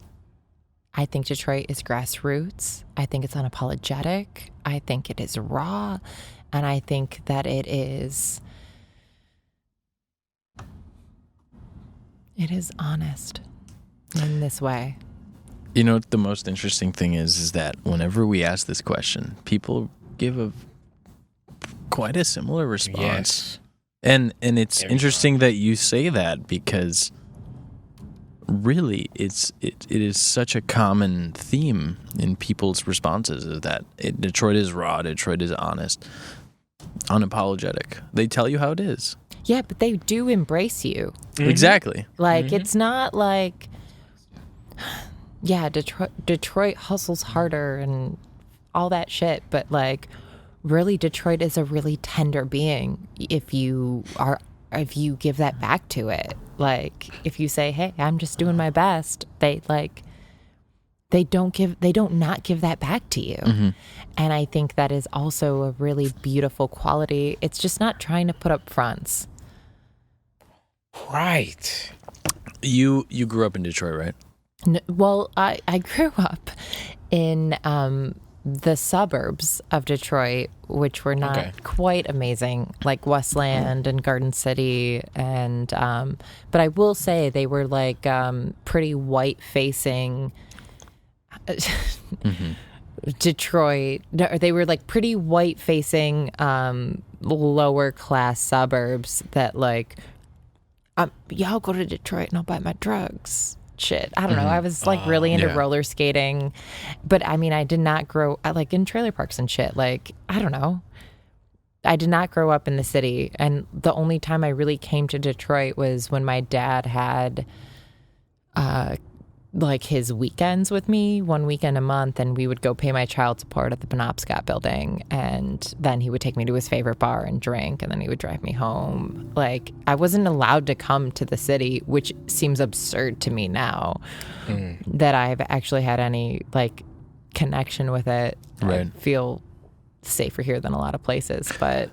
I think Detroit is grassroots. I think it's unapologetic. I think it is raw. And I think that it is honest in this way. You know, the most interesting thing is that whenever we ask this question, people give quite a similar response. Yes. And it's interesting that you say that, because really it is such a common theme in people's responses, is that Detroit is raw, Detroit is honest, unapologetic. They tell you how it is. Yeah, but they do embrace you. Exactly. Like, it's not like, yeah, Detroit hustles harder and all that shit, but like, really, Detroit is a really tender being if you give that back to it. Like, if you say, hey, I'm just doing my best, they don't not give that back to you. And I think that is also a really beautiful quality. It's just not trying to put up fronts. Right. You grew up in Detroit, right? Well, I grew up in the suburbs of Detroit, which were not quite amazing, like Westland and Garden City, and but I will say they were like pretty white facing Detroit. They were like pretty white facing lower class suburbs that like y'all go to Detroit and I'll buy my drugs. Shit, I don't know. I was like really into roller skating, but I mean, I did not grow like in trailer parks and shit. Like, I don't know. I did not grow up in the city, and the only time I really came to Detroit was when my dad had like his weekends with me, one weekend a month, and we would go pay my child support at the Penobscot building, and then he would take me to his favorite bar and drink, and then he would drive me home. Like, I wasn't allowed to come to the city, which seems absurd to me now that I've actually had any like connection with it. Right. I feel safer here than a lot of places, but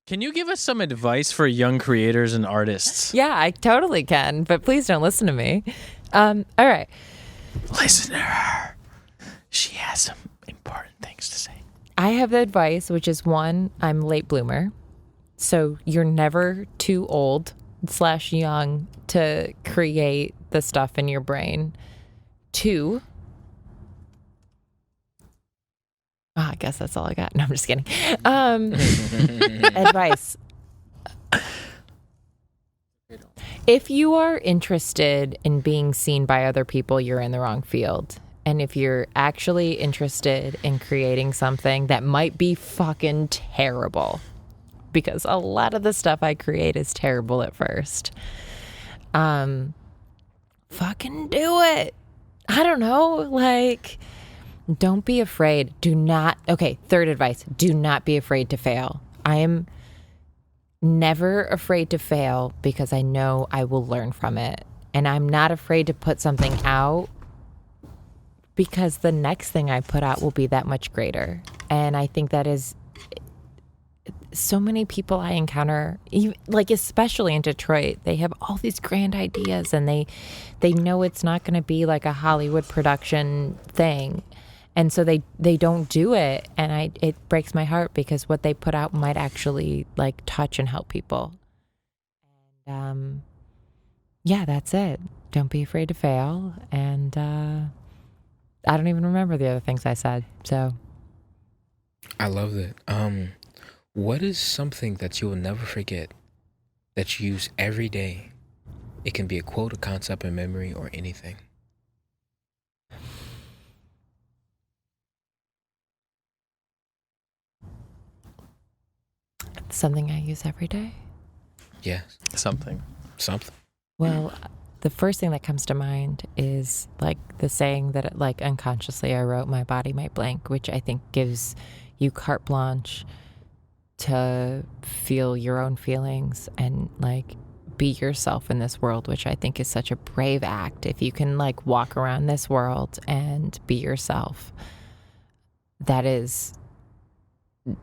Can you give us some advice for young creators and artists? yeah, I totally can, but please don't listen to me. All right. Listener, she has some important things to say. I have the advice, which is one, I'm a late bloomer. So you're never too old / young to create the stuff in your brain. 2, I guess that's all I got. No, I'm just kidding. Advice. If you are interested in being seen by other people, you're in the wrong field. And if you're actually interested in creating something that might be fucking terrible, because a lot of the stuff I create is terrible at first, fucking do it. I don't know, like, don't be afraid. Third advice, do not be afraid to fail. I am never afraid to fail because I know I will learn from it. And I'm not afraid to put something out because the next thing I put out will be that much greater. And I think that is so many people I encounter, even, like especially in Detroit, they have all these grand ideas and they know it's not going to be like a Hollywood production thing. And so they don't do it. And it breaks my heart because what they put out might actually like touch and help people. And yeah, that's it. Don't be afraid to fail. And I don't even remember the other things I said. So I love that. What is something that you will never forget that you use every day? It can be a quote, a concept, a memory, or anything. Something I use every day? Yes. Something. Well, the first thing that comes to mind is like the saying that like unconsciously I wrote, my body might blank, which I think gives you carte blanche to feel your own feelings and like be yourself in this world, which I think is such a brave act. If you can like walk around this world and be yourself, that is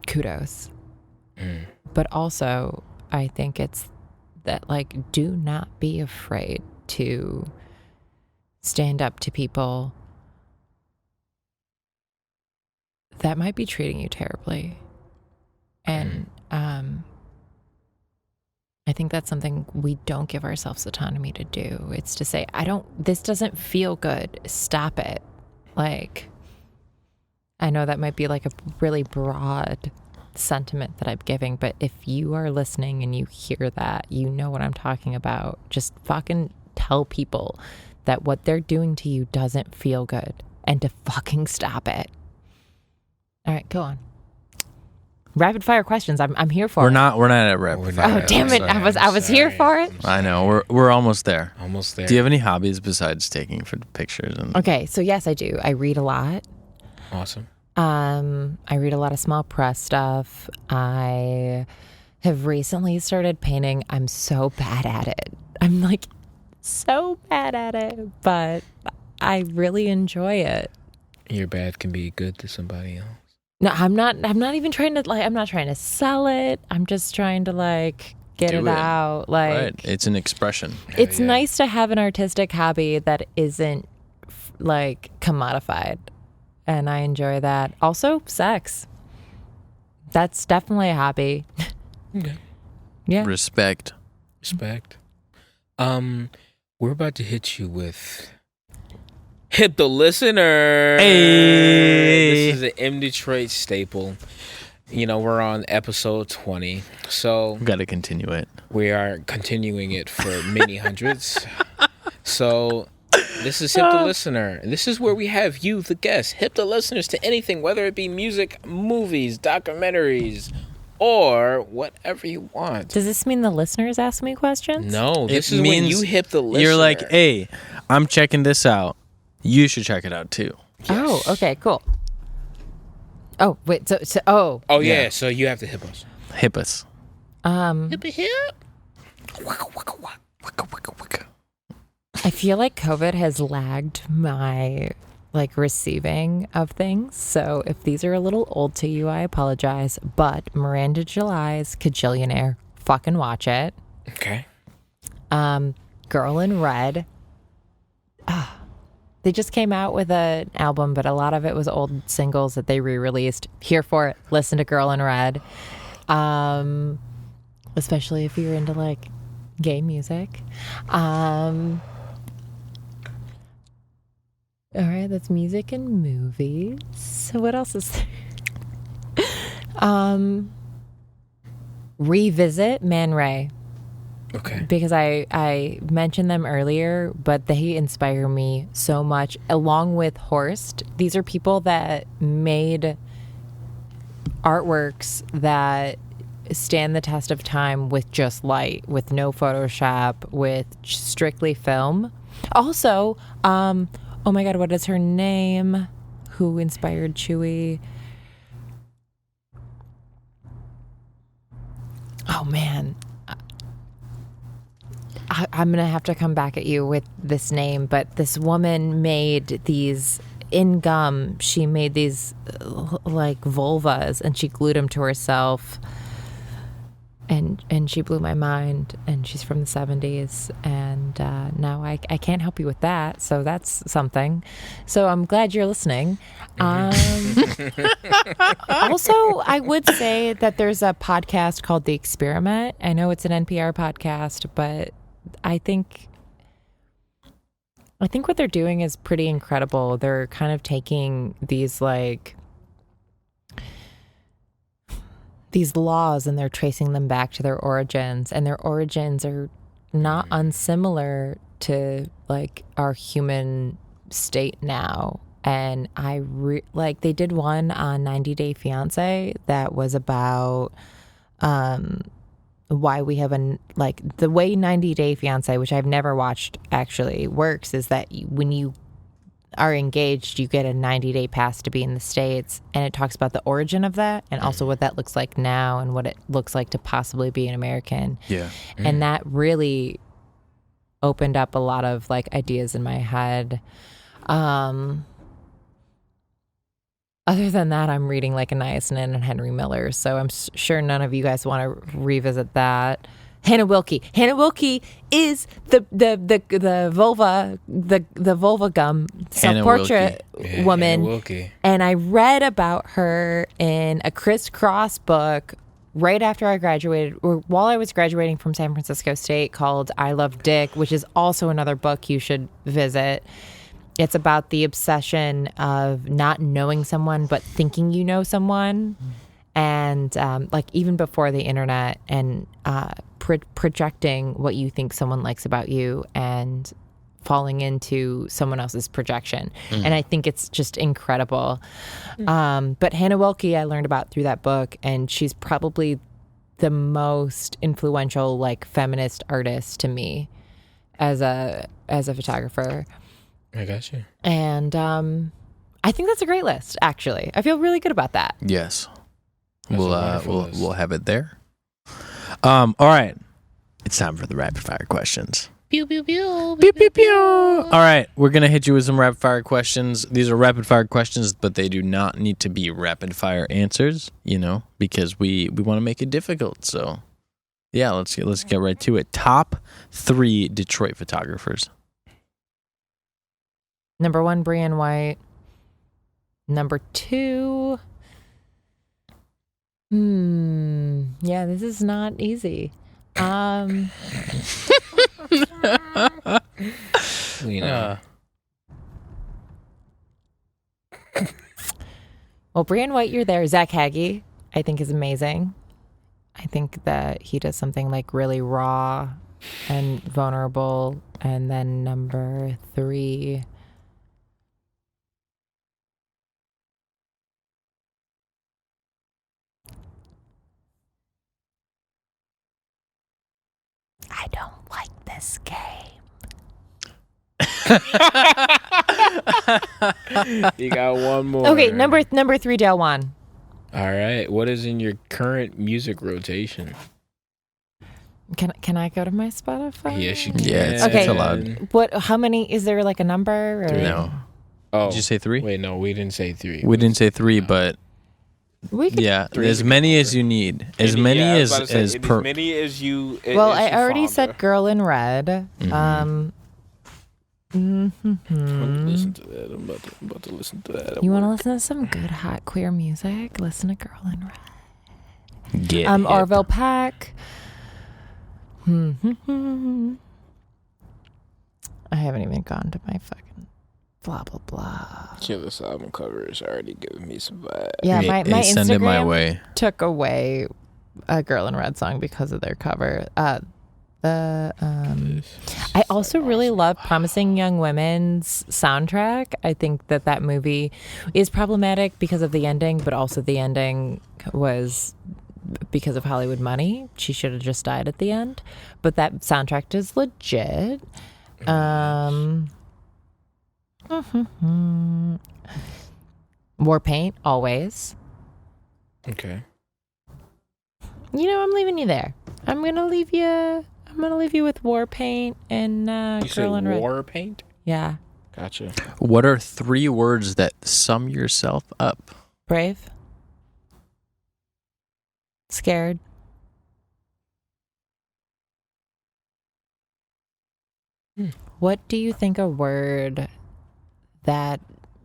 kudos. But also I think it's that like, do not be afraid to stand up to people that might be treating you terribly. And I think that's something we don't give ourselves autonomy to do. It's to say, this doesn't feel good. Stop it. Like, I know that might be like a really broad sentiment that I'm giving, but if you are listening and you hear that, you know what I'm talking about. Just fucking tell people that what they're doing to you doesn't feel good and to fucking stop it. All right, go on. Rapid fire questions. I'm here for We're it. not at rapid fire. Oh damn it! I was here for it. I know. We're almost there. Almost there. Do you have any hobbies besides taking for pictures? Okay, so yes, I do. I read a lot. Awesome. I read a lot of small press stuff. I have recently started painting. I'm so bad at it. I'm like so bad at it, but I really enjoy it. Your bad can be good to somebody else. No, I'm not even trying to I'm not trying to sell it. I'm just trying to like get it out. Like, right. It's an expression. It's nice to have an artistic hobby that isn't like commodified. And I enjoy that. Also, sex. That's definitely a hobby. Okay. Yeah. Respect. We're about to hit you with Hit the Listener. Hey. This is an MDetroit staple. You know, we're on episode 20. So We've got to continue it. we are continuing it for many hundreds. So this is Hip the Listener. This is where we have you, the guest, hip the listeners to anything, whether it be music, movies, documentaries, or whatever you want. Does this mean the listeners ask me questions? No, this is when means you hip the listener. You're like, hey, I'm checking this out. You should check it out too. Oh, okay, cool. Oh, wait, so Oh yeah, so you have to hip us. Hip us. Hip. I feel like COVID has lagged my like receiving of things. So if these are a little old to you, I apologize. But Miranda July's Kajillionaire, fucking watch it. Okay. Girl in Red. They just came out with an album, but a lot of it was old singles that they re-released. Here for it. Listen to Girl in Red. Especially if you're into like gay music. All right, that's music and movies. So what else is there? Revisit Man Ray. Okay. Because I mentioned them earlier, but they inspire me so much. Along with Horst, these are people that made artworks that stand the test of time with just light, with no Photoshop, with strictly film. Also, oh my God, what is her name? Who inspired Chewy? Oh man. I'm going to have to come back at you with this name, but this woman made these in gum. She made these like vulvas and she glued them to herself. And she blew my mind, and she's from the 70s, and now I can't help you with that, so that's something. So I'm glad you're listening. Also, I would say that there's a podcast called The Experiment. I know it's an NPR podcast, but I think what they're doing is pretty incredible. They're kind of taking these these laws and they're tracing them back to their origins, and their origins are not unsimilar to like our human state now. And they did one on 90 Day Fiance that was about why we have the way 90 Day Fiance, which I've never watched actually, works is that when you are engaged, you get a 90-day pass to be in the States, and it talks about the origin of that and also what that looks like now and what it looks like to possibly be an American. Yeah. And that really opened up a lot of like ideas in my head. Other than that, I'm reading like Anais Nin and Henry Miller, so I'm sure none of you guys want to revisit that. Hannah Wilke. Hannah Wilke is the vulva gum self-portrait woman. Hannah Wilke. And I read about her in a Criss Cross book right after I graduated, or while I was graduating from San Francisco State, called I Love Dick, which is also another book you should visit. It's about the obsession of not knowing someone but thinking you know someone. And like even before the internet, and projecting what you think someone likes about you and falling into someone else's projection. And I think it's just incredible. But Hannah Wilke I learned about through that book, and she's probably the most influential like feminist artist to me as a photographer. I got you. And I think that's a great list, actually. I feel really good about that. Yes. That's a wonderful list. We'll have it there. All right. It's time for the rapid fire questions. Pew, pew, pew. Pew, pew, pew. All right. We're going to hit you with some rapid fire questions. These are rapid fire questions, but they do not need to be rapid fire answers, because we want to make it difficult. So, yeah, let's get right to it. Top 3 Detroit photographers. Number 1, Brian White. Number 2... yeah, this is not easy. Well, Brian White, you're there. Zach Hagee, I think, is amazing. I think that he does something like really raw and vulnerable. And then number 3... I don't like this game. You got one more. Okay, number 3, Del Juan. All right. What is in your current music rotation? Can I go to my Spotify? Yes, you can. Yeah, it's allowed. What? How many? Is there like a number? Or? 3. No. Oh, Did you say 3? Wait, no, we didn't say 3. We didn't say 3, but We could, as many as you need. As many as per. As many as you. Well, as I you already found said her. Girl in Red. I'm gonna listen to that. I'm about to listen to that. You want to listen to some good hot queer music? Listen to Girl in Red. Get hip. Orville Peck. I haven't even gone to my fucking blah blah blah. Yeah, this album cover is already giving me some vibes. Yeah, Hey, my hey, send it my Instagram way. took away a Girl in Red song because of their cover. I also really love Promising Young Women's soundtrack. I think that movie is problematic because of the ending, but also the ending was because of Hollywood money. She should have just died at the end. But that soundtrack is legit. War Paint, always. Okay. You know, I'm leaving you there. I'm gonna leave you with War Paint and You said Girl in Red. war paint? Yeah. Gotcha. What are 3 words that sum yourself up? Brave. Scared. What do you think a word that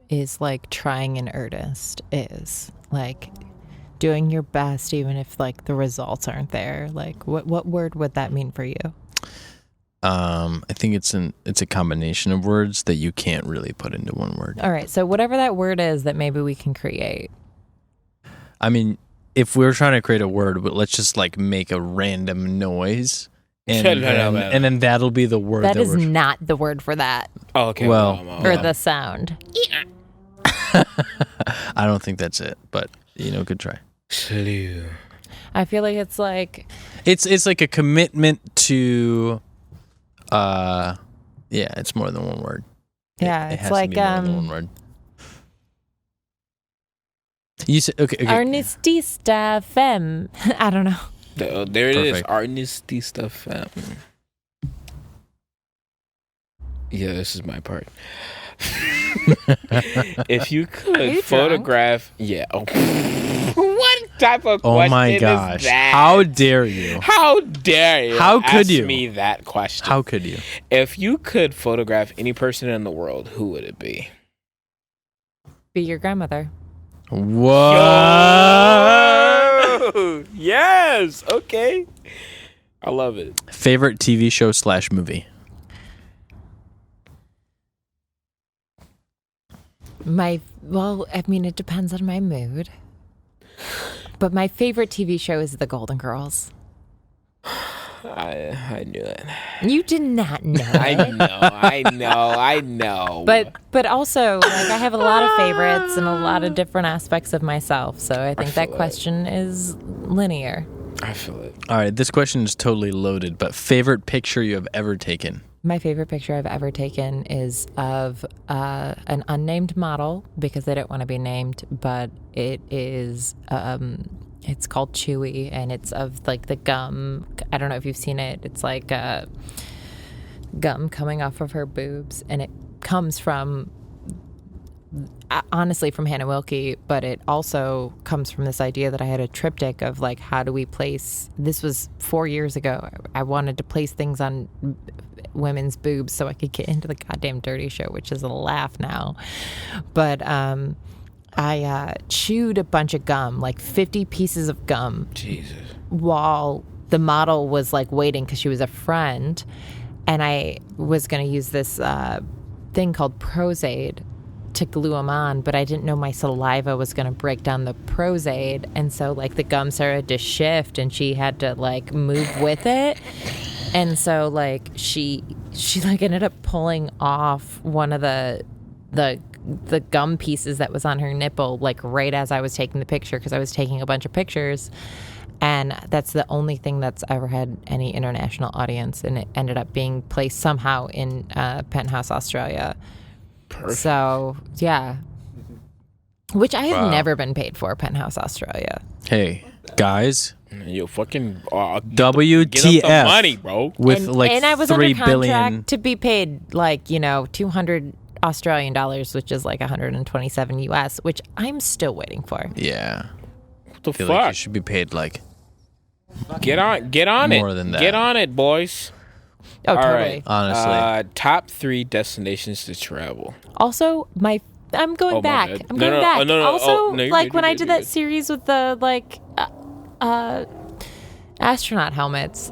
is like trying in earnest is? Like doing your best even if like the results aren't there. Like what word would that mean for you? I think it's a combination of words that you can't really put into one word. All right, so whatever that word is that maybe we can create. I mean, if we're trying to create a word, but let's just like make a random noise, and then that'll be the word. That is not the word for that. Oh, okay. Well, Or the sound. I don't think that's it, but good try. Slew. I feel like it's like It's like a commitment to, it's more than one word. yeah, It it's has like to be more than one word. You said okay. Arnistista femme. I don't know. There it is. Perfect. Arnistista femme. Yeah, this is my part. If you could you photograph, yeah. Oh. What type of Oh question my gosh! is that? How dare you? How dare you? How could ask you? me that question? How could you? If you could photograph any person in the world, who would it be? Be your grandmother. What? Yo! Yes. Okay. I love it. Favorite TV show / movie? It depends on my mood. But my favorite TV show is The Golden Girls. I knew it. You did not know. I know. But also, like, I have a lot of favorites and a lot of different aspects of myself. So I think that question is linear. I feel it. All right, this question is totally loaded, but favorite picture you have ever taken? My favorite picture I've ever taken is of an unnamed model because they don't want to be named, but it is it's called Chewy, and it's of like the gum. I don't know if you've seen it. It's like gum coming off of her boobs, and it comes from honestly from Hannah Wilke, but it also comes from this idea that I had a triptych of like, how do we place, this was 4 years ago. I wanted to place things on women's boobs so I could get into the goddamn Dirty Show, which is a laugh now. But I chewed a bunch of gum, like 50 pieces of gum. Jesus. While the model was like waiting because she was a friend. And I was going to use this thing called Prozaid to glue them on, but I didn't know my saliva was going to break down the Prozaid. And so like the gum started to shift and she had to like move with it. And so like she like ended up pulling off one of the gum pieces that was on her nipple, like right as I was taking the picture, because I was taking a bunch of pictures. And that's the only thing that's ever had any international audience, and it ended up being placed somehow in Penthouse, Australia. Perfect. So, yeah. Which I have never been paid for, Penthouse, Australia. Hey, guys. You fucking WTF. get up the money, bro. With and I was 3 under contract billion. to be paid like, 200 Australian dollars, which is like 127 US, which I'm still waiting for. Yeah. What the I feel like you fuck? should be paid like Get on it. more than that. Get on it, boys. Oh, All totally. right. honestly. Top 3 destinations to travel. Also, I'm going Oh, my back. bad. I'm No, going no, back. oh, no, no, Also, oh, no, you're like good, when you're I good, did you're that good. series with the astronaut helmets,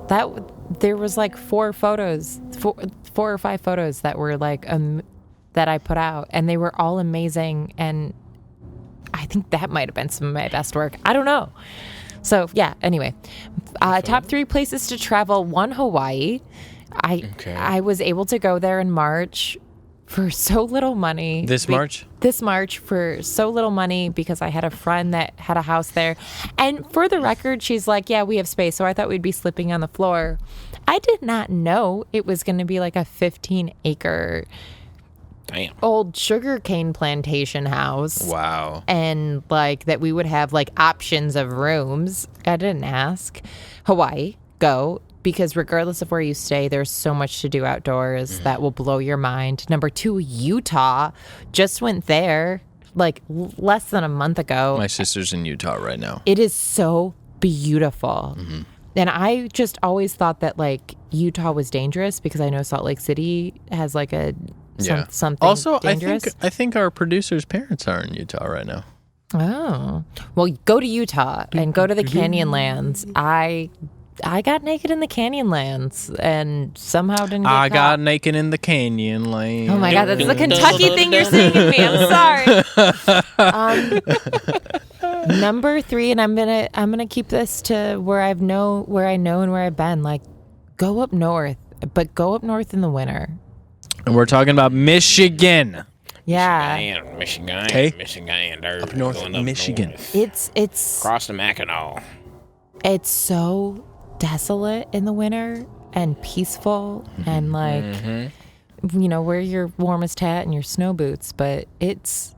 there was like 4 or 5 photos that were like that I put out, and they were all amazing. And I think that might have been some of my best work. I don't know. So yeah. Anyway, top 3 places to travel. 1, Hawaii. I was able to go there in March for so little money. This March for so little money because I had a friend that had a house there. And for the record, she's like, yeah, we have space. So I thought we'd be sleeping on the floor. I did not know it was going to be like a 15-acre old sugarcane plantation house. Wow. And like that we would have like options of rooms. I didn't ask. Hawaii, go. Because regardless of where you stay, there's so much to do outdoors that will blow your mind. Number 2, Utah. Just went there like less than a month ago. My sister's in Utah right now. It is so beautiful. And I just always thought that like Utah was dangerous because I know Salt Lake City has like something Also, dangerous. I think our producer's parents are in Utah right now. Oh. Well, go to Utah and go to the Canyonlands. I got naked in the Canyonlands and somehow didn't get I caught. got naked in the Canyonlands. Oh my God, that's the Kentucky thing you're singing me. I'm sorry. Number 3, and I'm gonna keep this to where I know and where I've been. Like, go up north, but go up north in the winter. And we're talking about Michigan. Yeah, Michigan. Okay. Michigan. Up north, Michigan. North. It's Across the Mackinac. it's so desolate in the winter and peaceful and like wear your warmest hat and your snow boots, but it's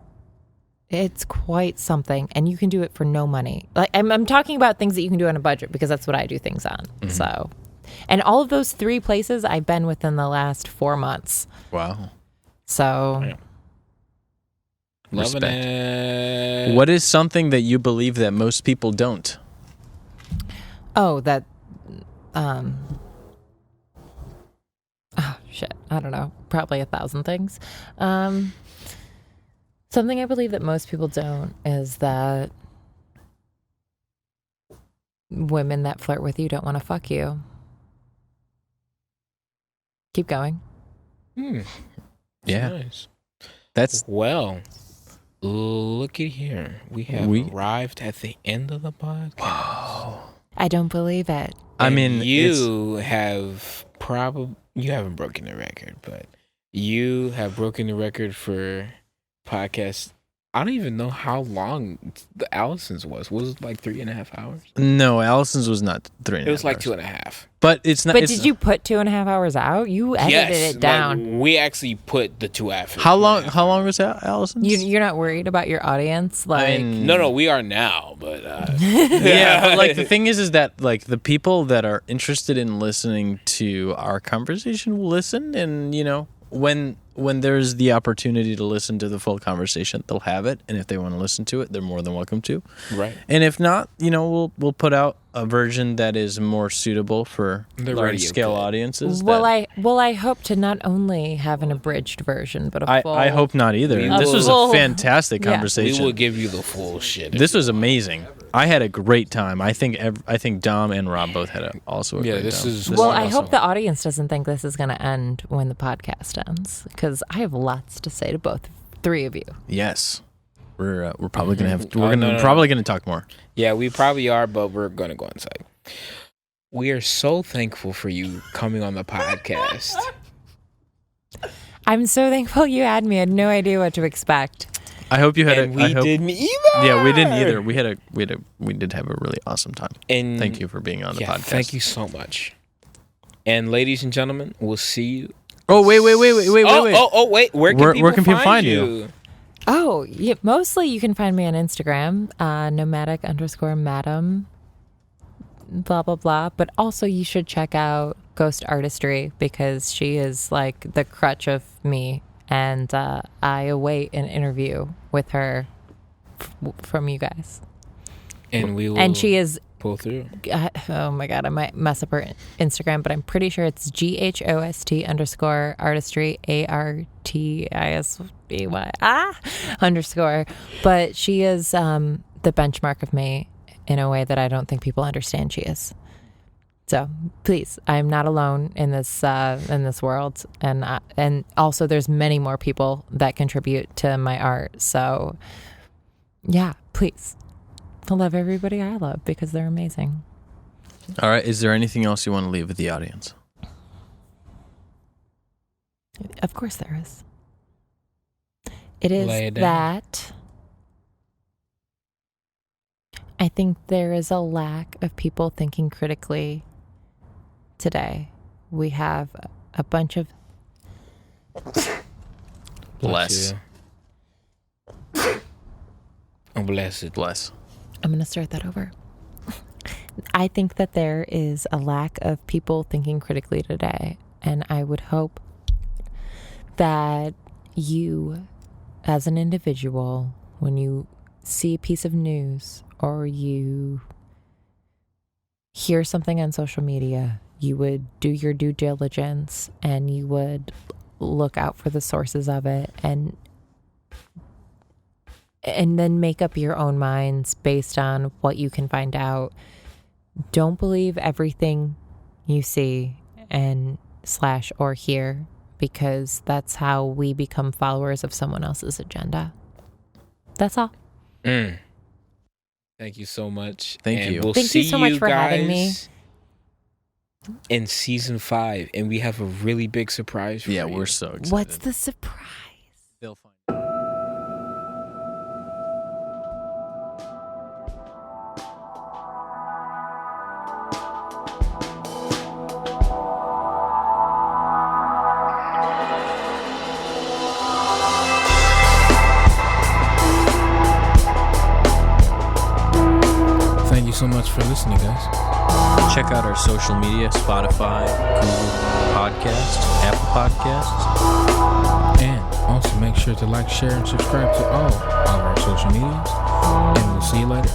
quite something, and you can do it for no money. Like I'm talking about things that you can do on a budget because that's what I do things on. So, and all of those 3 places I've been within the last 4 months. Wow. So Loving it. What is something that you believe that most people don't? that shit, I don't know, probably 1,000 things. Something I believe that most people don't is that women that flirt with you don't want to fuck you. Keep going. Yeah. Nice. That's Well, looky here. We have arrived at the end of the podcast. I don't believe it. I mean, you have you haven't broken the record, but you have broken the record for podcast. I don't even know how long the Allison's was. Was it like 3.5 hours? No, Allison's was not 3.5 It was like hours. 2.5. But it's not. But did you put 2.5 hours out? You edited it down. Like, we actually put the 2 after. How long? How long was Allison's? You're not worried about your audience, like No, we are now, but yeah, but like the thing is that like the people that are interested in listening to our conversation will listen, and when there's the opportunity to listen to the full conversation, they'll have it, and if they want to listen to it, they're more than welcome to. Right. And if not, we'll put out a version that is more suitable for The large radio scale cut. audiences. I hope to not only have an abridged version, but a full. I hope not either. We This was will- a fantastic Yeah. conversation. We will give you the full shit. This was amazing. I had a great time. I think Dom and Rob both had also a great this time. is. This Well, was I awesome. hope the audience doesn't think this is going to end when the podcast ends, because I have lots to say to both 3 of you. Yes. We're probably gonna have. Oh, We're no, no, no. probably gonna talk more. Yeah, we probably are, but we're gonna go inside. We are so thankful for you coming on the podcast. I'm so thankful you had me. I had no idea what to expect. I hope you had And I we hope, didn't either. Yeah, we didn't either. We did have a really awesome time. And Thank you for being on the podcast. Thank you so much. And ladies and gentlemen, we'll see you. Oh wait. Wait. Where can people find you? Oh, yeah, mostly you can find me on Instagram, nomadic_madam, blah, blah, blah. But also you should check out Ghost Artistry because she is like the crutch of me. And I await an interview with her from you guys. And we will. And she is, pull through. oh my God, I might mess up her Instagram, but I'm pretty sure it's GHOST_artistry, ARTISBY _ But she is the benchmark of me in a way that I don't think people understand she is. So please, I'm not alone in this world, and also there's many more people that contribute to my art. So yeah, please, I love everybody I love because they're amazing. All right. Is there anything else you want to leave with the audience? Of course there is. It is Lay it down. that I think there is a lack of people thinking critically today. We have a bunch of... Bless. Oh, bless it. Bless. I'm going to start that over. I think that there is a lack of people thinking critically today. And I would hope that you, as an individual, when you see a piece of news or you hear something on social media, you would do your due diligence and you would look out for the sources of it and then make up your own minds based on what you can find out. Don't believe everything you see and / or hear, because that's how we become followers of someone else's agenda. That's all. Thank you so much. Thank you. We'll Thank you see so much for having me. guys in season 5, and we have a really big surprise for you. Yeah, we're so excited. What's the surprise? They'll find. Thank you so much for listening, guys. Check out our social media: Spotify, Google Podcasts, Apple Podcasts. And also make sure to like, share, and subscribe to all of our social medias. And we'll see you later.